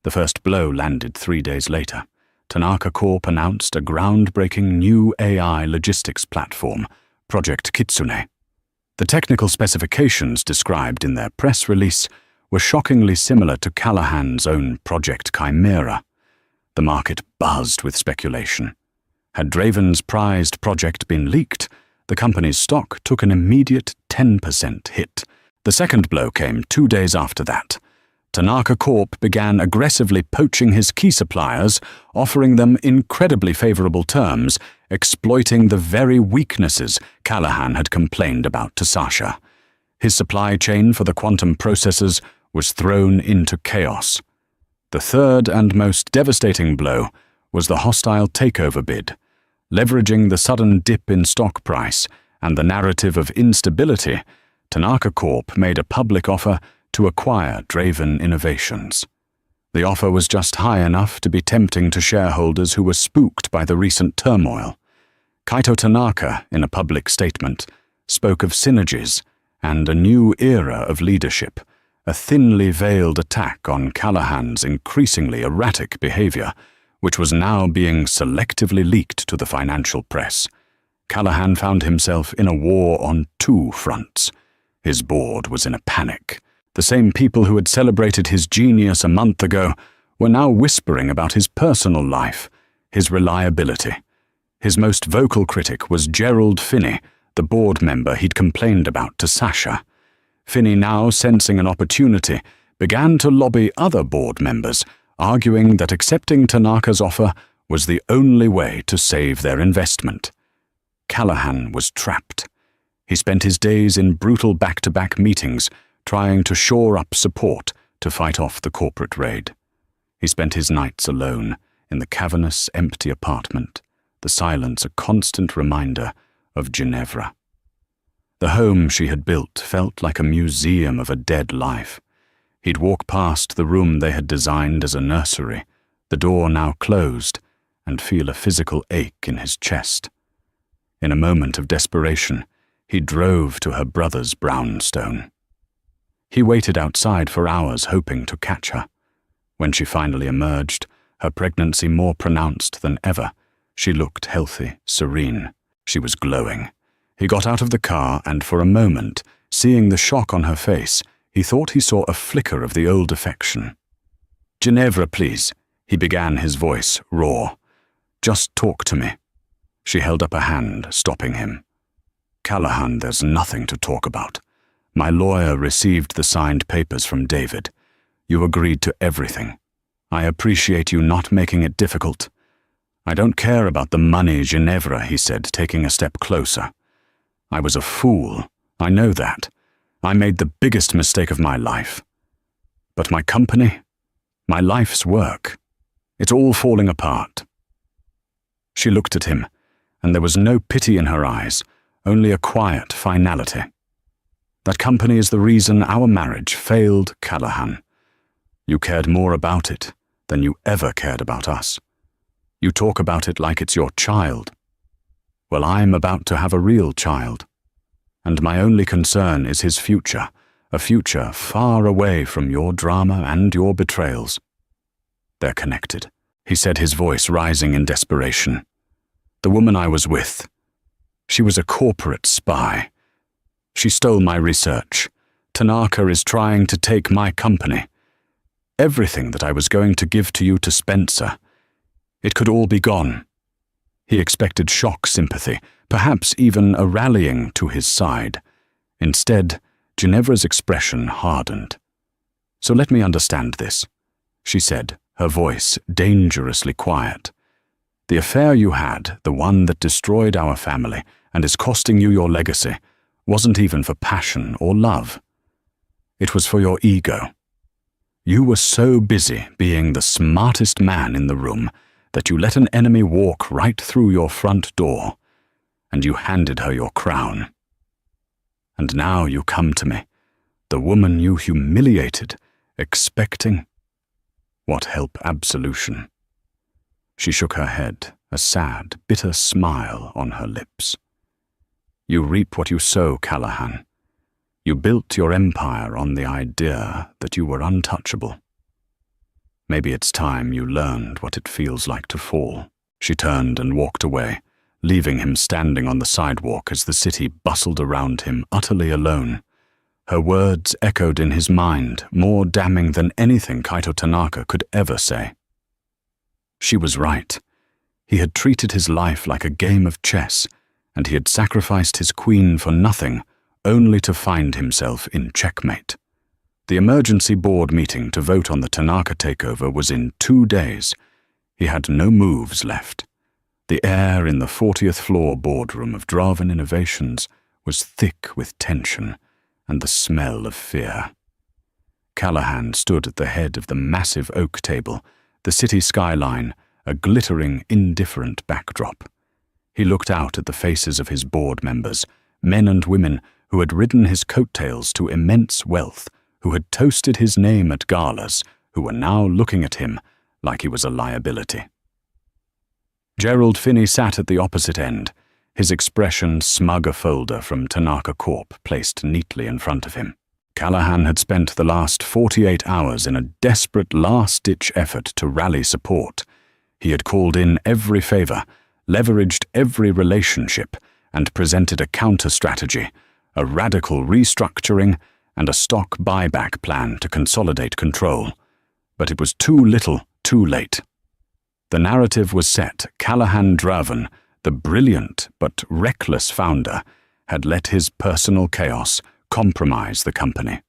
The first blow landed 3 days later. Tanaka Corp announced a groundbreaking new AI logistics platform, Project Kitsune. The technical specifications described in their press release were shockingly similar to Callahan's own Project Chimera. The market buzzed with speculation. Had Draven's prized project been leaked, the company's stock took an immediate 10% hit. The second blow came 2 days after that. Tanaka Corp began aggressively poaching his key suppliers, offering them incredibly favorable terms, exploiting the very weaknesses Callahan had complained about to Sasha. His supply chain for the quantum processors was thrown into chaos. The third and most devastating blow was the hostile takeover bid. Leveraging the sudden dip in stock price and the narrative of instability, Tanaka Corp made a public offer to acquire Draven Innovations. The offer was just high enough to be tempting to shareholders who were spooked by the recent turmoil. Kaito Tanaka, in a public statement, spoke of synergies and a new era of leadership, a thinly veiled attack on Callahan's increasingly erratic behavior, which was now being selectively leaked to the financial press. Callahan found himself in a war on two fronts. His board was in a panic. The same people who had celebrated his genius a month ago were now whispering about his personal life, his reliability. His most vocal critic was Gerald Finney, the board member he'd complained about to Sasha. Finney, now sensing an opportunity, began to lobby other board members, arguing that accepting Tanaka's offer was the only way to save their investment. Callahan was trapped. He spent his days in brutal back-to-back meetings, trying to shore up support to fight off the corporate raid. He spent his nights alone in the cavernous, empty apartment, the silence a constant reminder of Ginevra. The home she had built felt like a museum of a dead life. He'd walk past the room they had designed as a nursery, the door now closed, and feel a physical ache in his chest. In a moment of desperation, he drove to her brother's brownstone. He waited outside for hours, hoping to catch her. When she finally emerged, her pregnancy more pronounced than ever, she looked healthy, serene. She was glowing. He got out of the car and for a moment, seeing the shock on her face, he thought he saw a flicker of the old affection. "Ginevra, please," he began, his voice raw. "Just talk to me." She held up a hand, stopping him. "Callahan, there's nothing to talk about. My lawyer received the signed papers from David. You agreed to everything. I appreciate you not making it difficult." "I don't care about the money, Ginevra," he said, taking a step closer. "I was a fool. I know that. I made the biggest mistake of my life. But my company, my life's work, it's all falling apart." She looked at him, and there was no pity in her eyes, only a quiet finality. "That company is the reason our marriage failed, Callahan. You cared more about it than you ever cared about us. You talk about it like it's your child. Well, I'm about to have a real child, and my only concern is his future, a future far away from your drama and your betrayals." "They're connected," he said, his voice rising in desperation. "The woman I was with, she was a corporate spy. She stole my research. Tanaka is trying to take my company. Everything that I was going to give to you to Spencer, it could all be gone." He expected shock sympathy, perhaps even a rallying to his side. Instead, Ginevra's expression hardened. "So let me understand this," she said, her voice dangerously quiet. "The affair you had, the one that destroyed our family and is costing you your legacy, wasn't even for passion or love. It was for your ego. You were so busy being the smartest man in the room that you let an enemy walk right through your front door, and you handed her your crown. And now you come to me, the woman you humiliated, expecting, what help absolution?" She shook her head, a sad, bitter smile on her lips. "You reap what you sow, Callahan. You built your empire on the idea that you were untouchable. Maybe it's time you learned what it feels like to fall." She turned and walked away, leaving him standing on the sidewalk as the city bustled around him, utterly alone. Her words echoed in his mind, more damning than anything Kaito Tanaka could ever say. She was right. He had treated his life like a game of chess, and he had sacrificed his queen for nothing, only to find himself in checkmate. The emergency board meeting to vote on the Tanaka takeover was in 2 days. He had no moves left. The air in the 40th floor boardroom of Draven Innovations was thick with tension and the smell of fear. Callahan stood at the head of the massive oak table, the city skyline, a glittering, indifferent backdrop. He looked out at the faces of his board members, men and women who had ridden his coattails to immense wealth, who had toasted his name at galas, who were now looking at him like he was a liability. Gerald Finney sat at the opposite end, his expression smug, a folder from Tanaka Corp placed neatly in front of him. Callahan had spent the last 48 hours in a desperate last-ditch effort to rally support. He had called in every favor, leveraged every relationship, and presented a counter-strategy, a radical restructuring, and a stock buyback plan to consolidate control. But it was too little, too late. The narrative was set. Callahan Draven, the brilliant but reckless founder, had let his personal chaos compromise the company.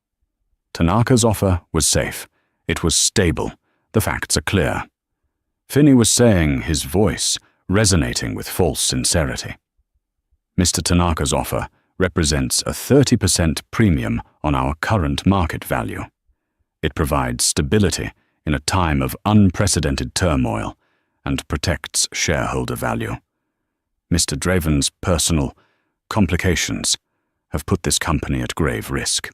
Tanaka's offer was safe. It was stable. The facts are clear. Finney was saying, his voice resonating with false sincerity. Mr. Tanaka's offer represents a 30% premium on our current market value. It provides stability in a time of unprecedented turmoil and protects shareholder value. Mr. Draven's personal complications have put this company at grave risk.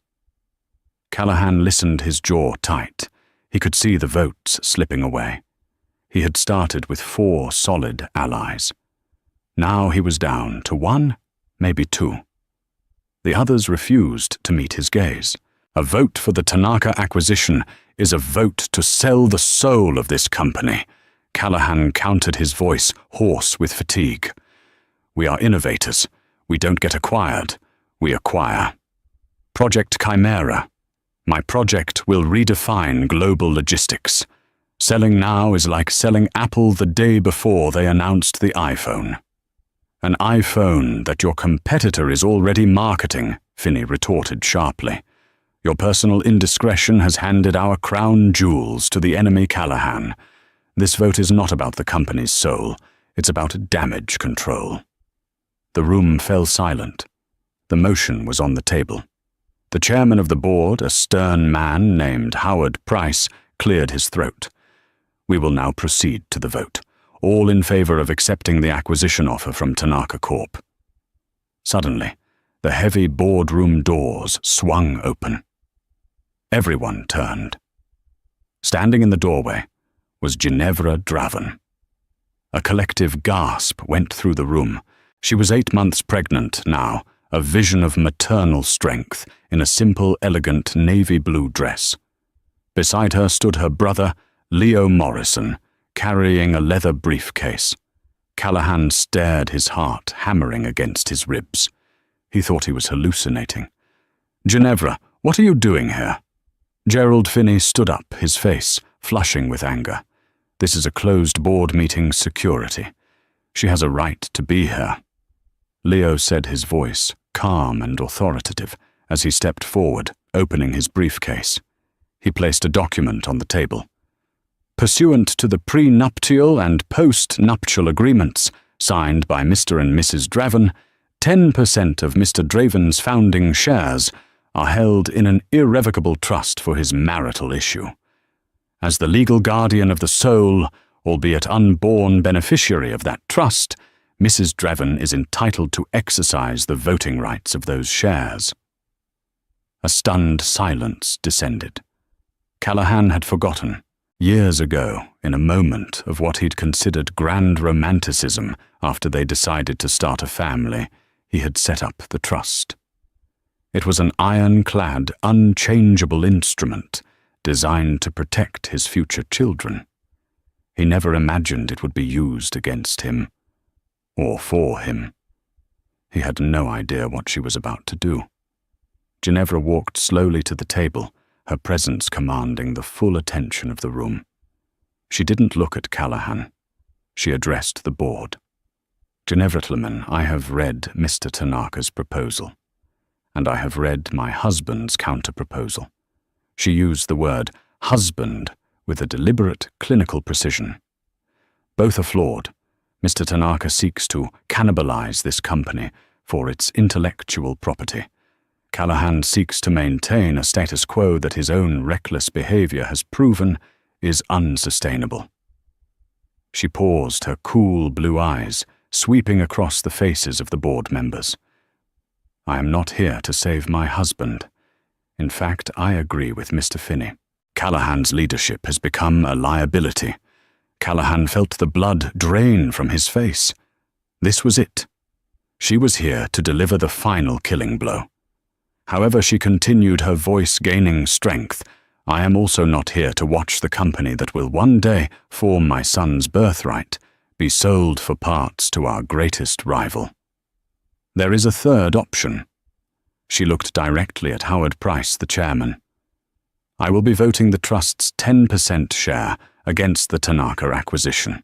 Callahan listened, his jaw tight. He could see the votes slipping away. He had started with 4 solid allies. Now he was down to 1, maybe 2. The others refused to meet his gaze. A vote for the Tanaka acquisition is a vote to sell the soul of this company. Callahan countered, his voice hoarse with fatigue. We are innovators. We don't get acquired. We acquire. Project Chimera. My project will redefine global logistics. Selling now is like selling Apple the day before they announced the iPhone. An iPhone that your competitor is already marketing, Finney retorted sharply. Your personal indiscretion has handed our crown jewels to the enemy, Callahan. This vote is not about the company's soul. It's about damage control. The room fell silent. The motion was on the table. The chairman of the board, a stern man named Howard Price, cleared his throat. We will now proceed to the vote, all in favor of accepting the acquisition offer from Tanaka Corp. Suddenly, the heavy boardroom doors swung open. Everyone turned. Standing in the doorway was Ginevra Draven. A collective gasp went through the room. She was 8 months pregnant now, a vision of maternal strength in a simple, elegant navy blue dress. Beside her stood her brother, Leo Morrison, carrying a leather briefcase. Callahan stared, his heart hammering against his ribs. He thought he was hallucinating. Ginevra, what are you doing here? Gerald Finney stood up, his face flushing with anger. This is a closed board meeting, security. She has a right to be here. Leo said, his voice calm and authoritative, as he stepped forward, opening his briefcase. He placed a document on the table. Pursuant to the prenuptial and post-nuptial agreements signed by Mr. and Mrs. Draven, 10% of Mr. Draven's founding shares are held in an irrevocable trust for his marital issue. As the legal guardian of the soul, albeit unborn beneficiary of that trust, Mrs. Draven is entitled to exercise the voting rights of those shares. A stunned silence descended. Callahan had forgotten. Years ago, in a moment of what he'd considered grand romanticism after they decided to start a family, he had set up the trust. It was an ironclad, unchangeable instrument designed to protect his future children. He never imagined it would be used against him, or for him. He had no idea what she was about to do. Ginevra walked slowly to the table, her presence commanding the full attention of the room. She didn't look at Callahan. She addressed the board. Ginevra, I have read Mr. Tanaka's proposal, and I have read my husband's counter-proposal. She used the word husband with a deliberate clinical precision. Both are flawed. Mr. Tanaka seeks to cannibalize this company for its intellectual property. Callahan seeks to maintain a status quo that his own reckless behavior has proven is unsustainable. She paused, her cool blue eyes sweeping across the faces of the board members. I am not here to save my husband. In fact, I agree with Mr. Finney. Callahan's leadership has become a liability. Callahan felt the blood drain from his face. This was it. She was here to deliver the final killing blow. However she continued, her voice gaining strength, I am also not here to watch the company that will one day form my son's birthright be sold for parts to our greatest rival. There is a third option. She looked directly at Howard Price, the chairman. I will be voting the trust's 10% share against the Tanaka acquisition.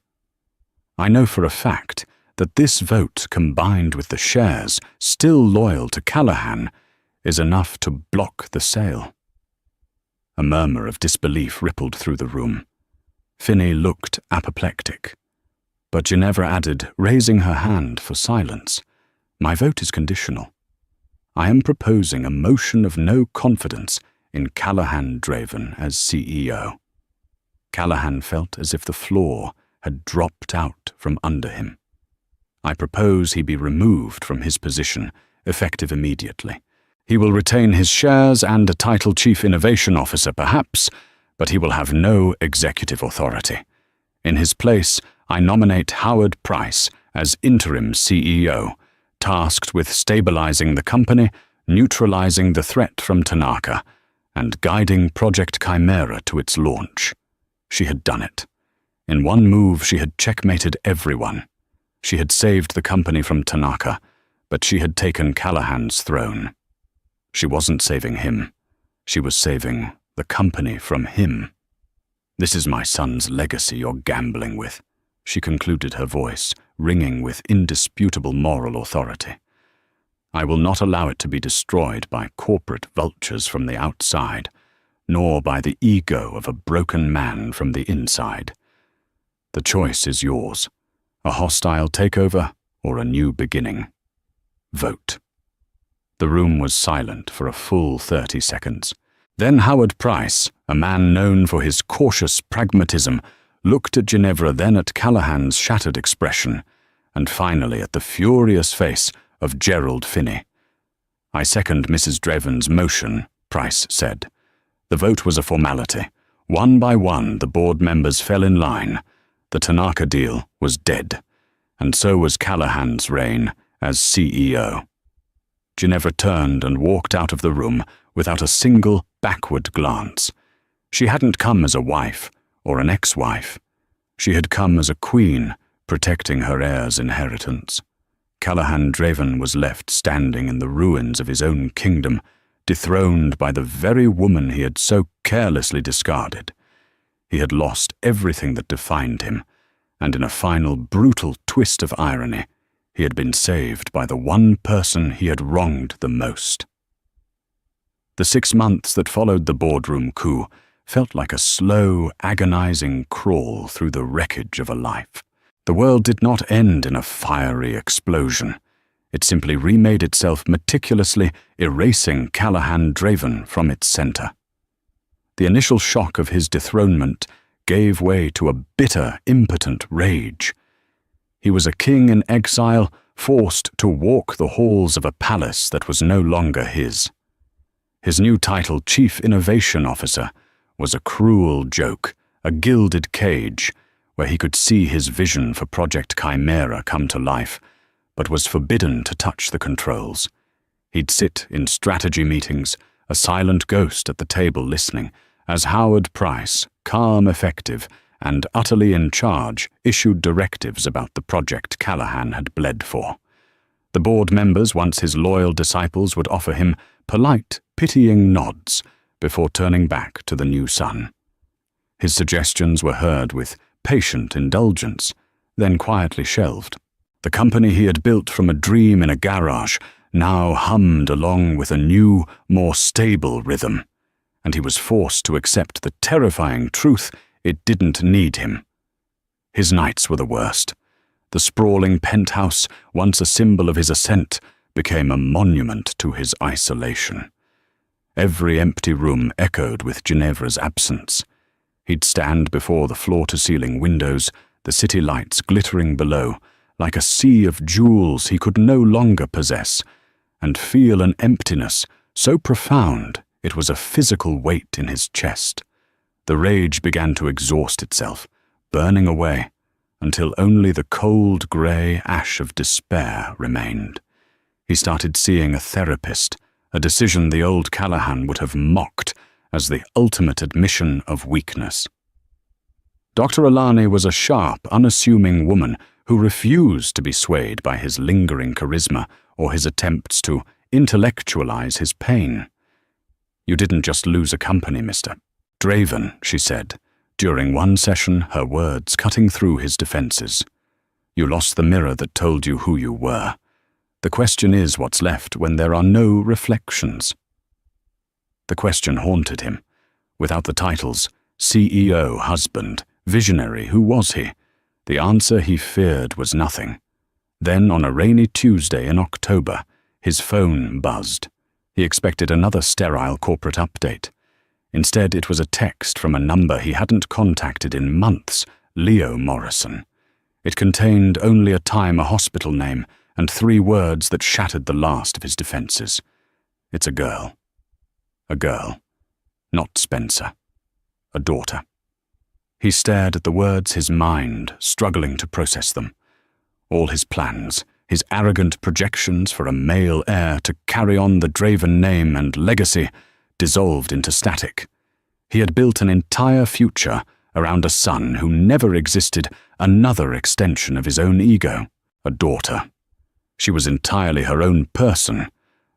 I know for a fact that this vote, combined with the shares still loyal to Callahan, is enough to block the sale. A murmur of disbelief rippled through the room. Finney looked apoplectic, but Ginevra added, raising her hand for silence, my vote is conditional. I am proposing a motion of no confidence in Callahan Draven as CEO. Callahan felt as if the floor had dropped out from under him. I propose he be removed from his position, effective immediately. He will retain his shares and a title Chief Innovation Officer perhaps, but he will have no executive authority. In his place, I nominate Howard Price as interim CEO, tasked with stabilizing the company, neutralizing the threat from Tanaka, and guiding Project Chimera to its launch. She had done it. In one move, she had checkmated everyone. She had saved the company from Tanaka, but she had taken Callahan's throne. She wasn't saving him. She was saving the company from him. This is my son's legacy you're gambling with, she concluded, her voice ringing with indisputable moral authority. I will not allow it to be destroyed by corporate vultures from the outside, nor by the ego of a broken man from the inside. The choice is yours, a hostile takeover or a new beginning. Vote. The room was silent for a full 30 seconds. Then Howard Price, a man known for his cautious pragmatism, looked at Ginevra, then at Callahan's shattered expression, and finally at the furious face of Gerald Finney. I second Mrs. Draven's motion, Price said. The vote was a formality. One by one, the board members fell in line. The Tanaka deal was dead, and so was Callahan's reign as CEO. Ginevra turned and walked out of the room without a single backward glance. She hadn't come as a wife or an ex-wife. She had come as a queen, protecting her heir's inheritance. Callahan Draven was left standing in the ruins of his own kingdom, dethroned by the very woman he had so carelessly discarded. He had lost everything that defined him, and in a final brutal twist of irony, he had been saved by the one person he had wronged the most. The 6 months that followed the boardroom coup felt like a slow, agonizing crawl through the wreckage of a life. The world did not end in a fiery explosion. It simply remade itself meticulously, erasing Callahan Draven from its center. The initial shock of his dethronement gave way to a bitter, impotent rage. He was a king in exile, forced to walk the halls of a palace that was no longer his. His new title, Chief Innovation Officer, was a cruel joke, a gilded cage, where he could see his vision for Project Chimera come to life, but was forbidden to touch the controls. He'd sit in strategy meetings, a silent ghost at the table listening, as Howard Price, calm, effective, and utterly in charge, issued directives about the project Callahan had bled for. The board members, once his loyal disciples, would offer him polite, pitying nods before turning back to the new son. His suggestions were heard with patient indulgence, then quietly shelved. The company he had built from a dream in a garage now hummed along with a new, more stable rhythm, and he was forced to accept the terrifying truth it didn't need him. His nights were the worst. The sprawling penthouse, once a symbol of his ascent, became a monument to his isolation. Every empty room echoed with Ginevra's absence. He'd stand before the floor-to-ceiling windows, the city lights glittering below, like a sea of jewels he could no longer possess, and feel an emptiness so profound it was a physical weight in his chest. The rage began to exhaust itself, burning away, until only the cold grey ash of despair remained. He started seeing a therapist, a decision the old Callahan would have mocked as the ultimate admission of weakness. Dr. Alani was a sharp, unassuming woman who refused to be swayed by his lingering charisma or his attempts to intellectualize his pain. "You didn't just lose a company, mister. Draven," she said, during one session, her words cutting through his defenses. "You lost the mirror that told you who you were. The question is what's left when there are no reflections." The question haunted him. Without the titles, CEO, husband, visionary, who was he? The answer he feared was nothing. Then, on a rainy Tuesday in October, his phone buzzed. He expected another sterile corporate update. Instead, it was a text from a number he hadn't contacted in months, Leo Morrison. It contained only a time, a hospital name, and 3 words that shattered the last of his defenses. "It's a girl. A girl. Not Spencer. A daughter." He stared at the words, his mind struggling to process them. All his plans, his arrogant projections for a male heir to carry on the Draven name and legacy, dissolved into static. He had built an entire future around a son who never existed, another extension of his own ego, a daughter. She was entirely her own person,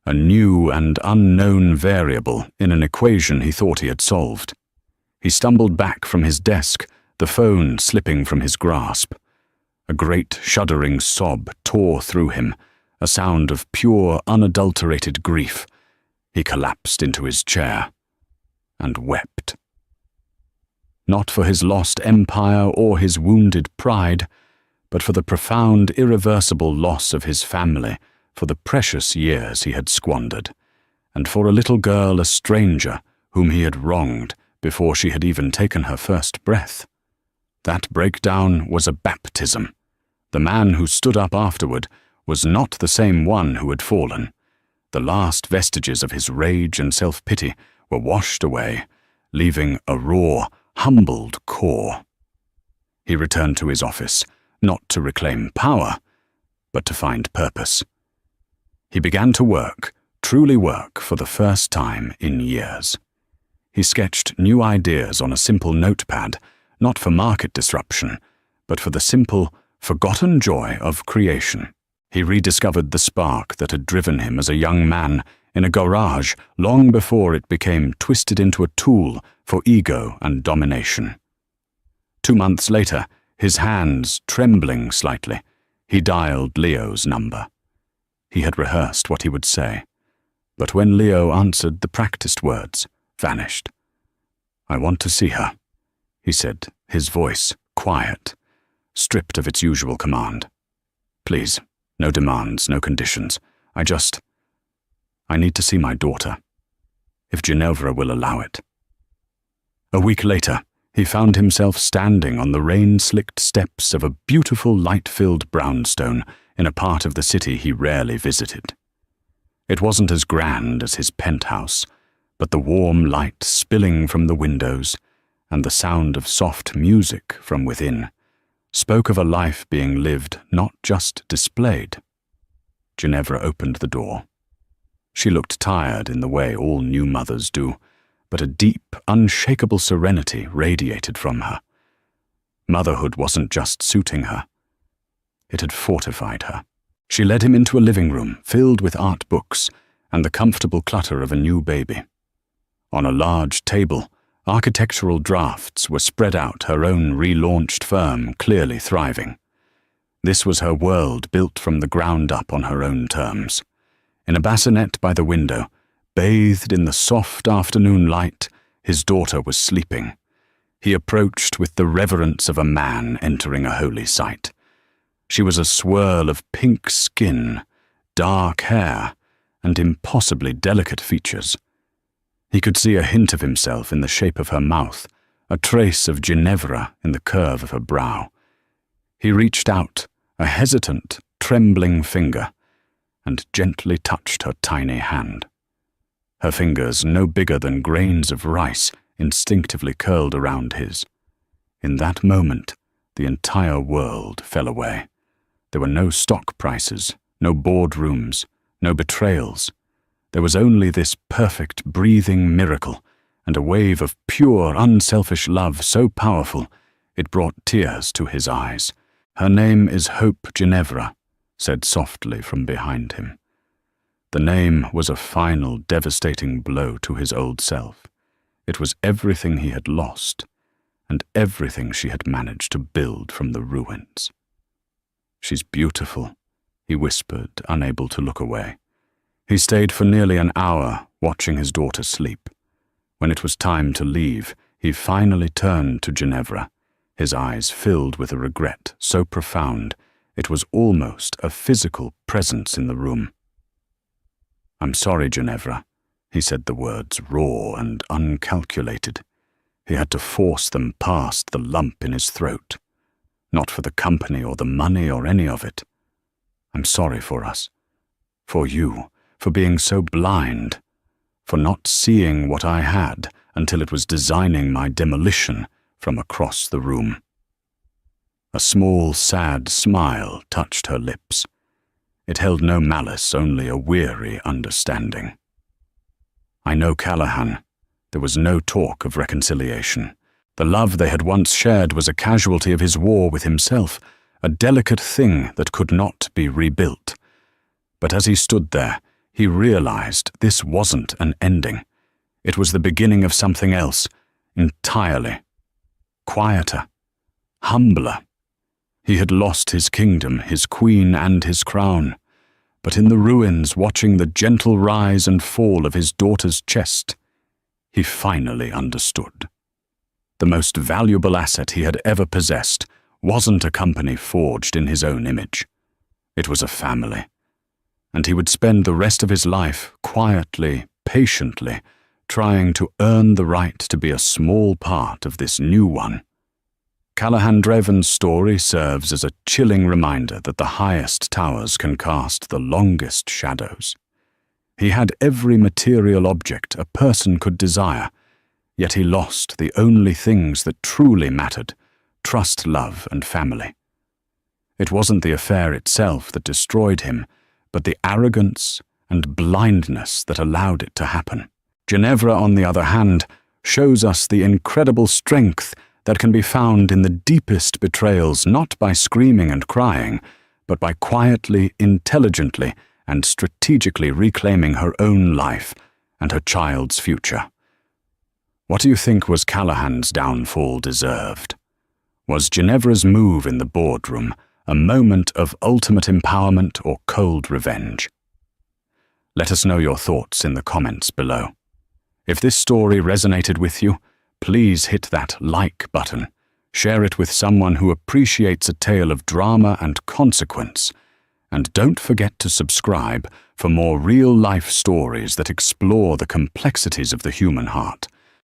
a new and unknown variable in an equation he thought he had solved. He stumbled back from his desk, the phone slipping from his grasp. A great shuddering sob tore through him, a sound of pure, unadulterated grief. He collapsed into his chair and wept. Not for his lost empire or his wounded pride, but for the profound, irreversible loss of his family, for the precious years he had squandered, and for a little girl, a stranger, whom he had wronged before she had even taken her first breath. That breakdown was a baptism. The man who stood up afterward was not the same one who had fallen. The last vestiges of his rage and self-pity were washed away, leaving a raw, humbled core. He returned to his office, not to reclaim power, but to find purpose. He began to work, truly work, for the first time in years. He sketched new ideas on a simple notepad, not for market disruption, but for the simple, forgotten joy of creation. He rediscovered the spark that had driven him as a young man in a garage long before it became twisted into a tool for ego and domination. 2 months later, his hands trembling slightly, he dialed Leo's number. He had rehearsed what he would say, but when Leo answered, the practiced words vanished. "I want to see her," he said, his voice quiet, stripped of its usual command. "Please, no demands, no conditions. I need to see my daughter, if Ginevra will allow it." A week later, he found himself standing on the rain-slicked steps of a beautiful light-filled brownstone in a part of the city he rarely visited. It wasn't as grand as his penthouse, but the warm light spilling from the windows and the sound of soft music from within spoke of a life being lived, not just displayed. Ginevra opened the door. She looked tired in the way all new mothers do, but a deep, unshakable serenity radiated from her. Motherhood wasn't just suiting her. It had fortified her. She led him into a living room filled with art books and the comfortable clutter of a new baby. On a large table, architectural drafts were spread out, her own relaunched firm clearly thriving. This was her world built from the ground up on her own terms. In a bassinet by the window, bathed in the soft afternoon light, His daughter was sleeping. He approached with the reverence of a man entering a holy site. She was a swirl of pink skin, dark hair, and impossibly delicate features. He could see a hint of himself in the shape of her mouth, a trace of Ginevra in the curve of her brow. He reached out, a hesitant, trembling finger, and gently touched her tiny hand. Her fingers, no bigger than grains of rice, instinctively curled around his. In that moment, the entire world fell away. There were no stock prices, no boardrooms, no betrayals. There was only this perfect, breathing miracle, and a wave of pure, unselfish love so powerful it brought tears to his eyes. "Her name is Hope Ginevra," said softly from behind him. The name was a final, devastating blow to his old self. It was everything he had lost, and everything she had managed to build from the ruins. "She's beautiful," he whispered, unable to look away. He stayed for nearly an hour, watching his daughter sleep. When it was time to leave, he finally turned to Ginevra, his eyes filled with a regret so profound it was almost a physical presence in the room. "I'm sorry, Ginevra," he said, the words raw and uncalculated. He had to force them past the lump in his throat. Not for the company or the money or any of it. "I'm sorry for us. For you, for being so blind. For not seeing what I had until it was designing my demolition from across the room." A small, sad smile touched her lips. It held no malice, only a weary understanding. "I know Callahan." There was no talk of reconciliation. The love they had once shared was a casualty of his war with himself, a delicate thing that could not be rebuilt. But as he stood there, he realized this wasn't an ending. It was the beginning of something else, entirely. Quieter, humbler. He had lost his kingdom, his queen and his crown. But in the ruins, watching the gentle rise and fall of his daughter's chest, he finally understood. The most valuable asset he had ever possessed wasn't a company forged in his own image. It was a family. And he would spend the rest of his life quietly, patiently, trying to earn the right to be a small part of this new one. Callahan Dreven's story serves as a chilling reminder that the highest towers can cast the longest shadows. He had every material object a person could desire, yet he lost the only things that truly mattered: trust, love, and family. It wasn't the affair itself that destroyed him, but the arrogance and blindness that allowed it to happen. Ginevra, on the other hand, shows us the incredible strength that can be found in the deepest betrayals, not by screaming and crying, but by quietly, intelligently, and strategically reclaiming her own life and her child's future. What do you think was Callahan's downfall deserved? Was Ginevra's move in the boardroom a moment of ultimate empowerment or cold revenge? Let us know your thoughts in the comments below. If this story resonated with you, please hit that like button. Share it with someone who appreciates a tale of drama and consequence. And don't forget to subscribe for more real-life stories that explore the complexities of the human heart.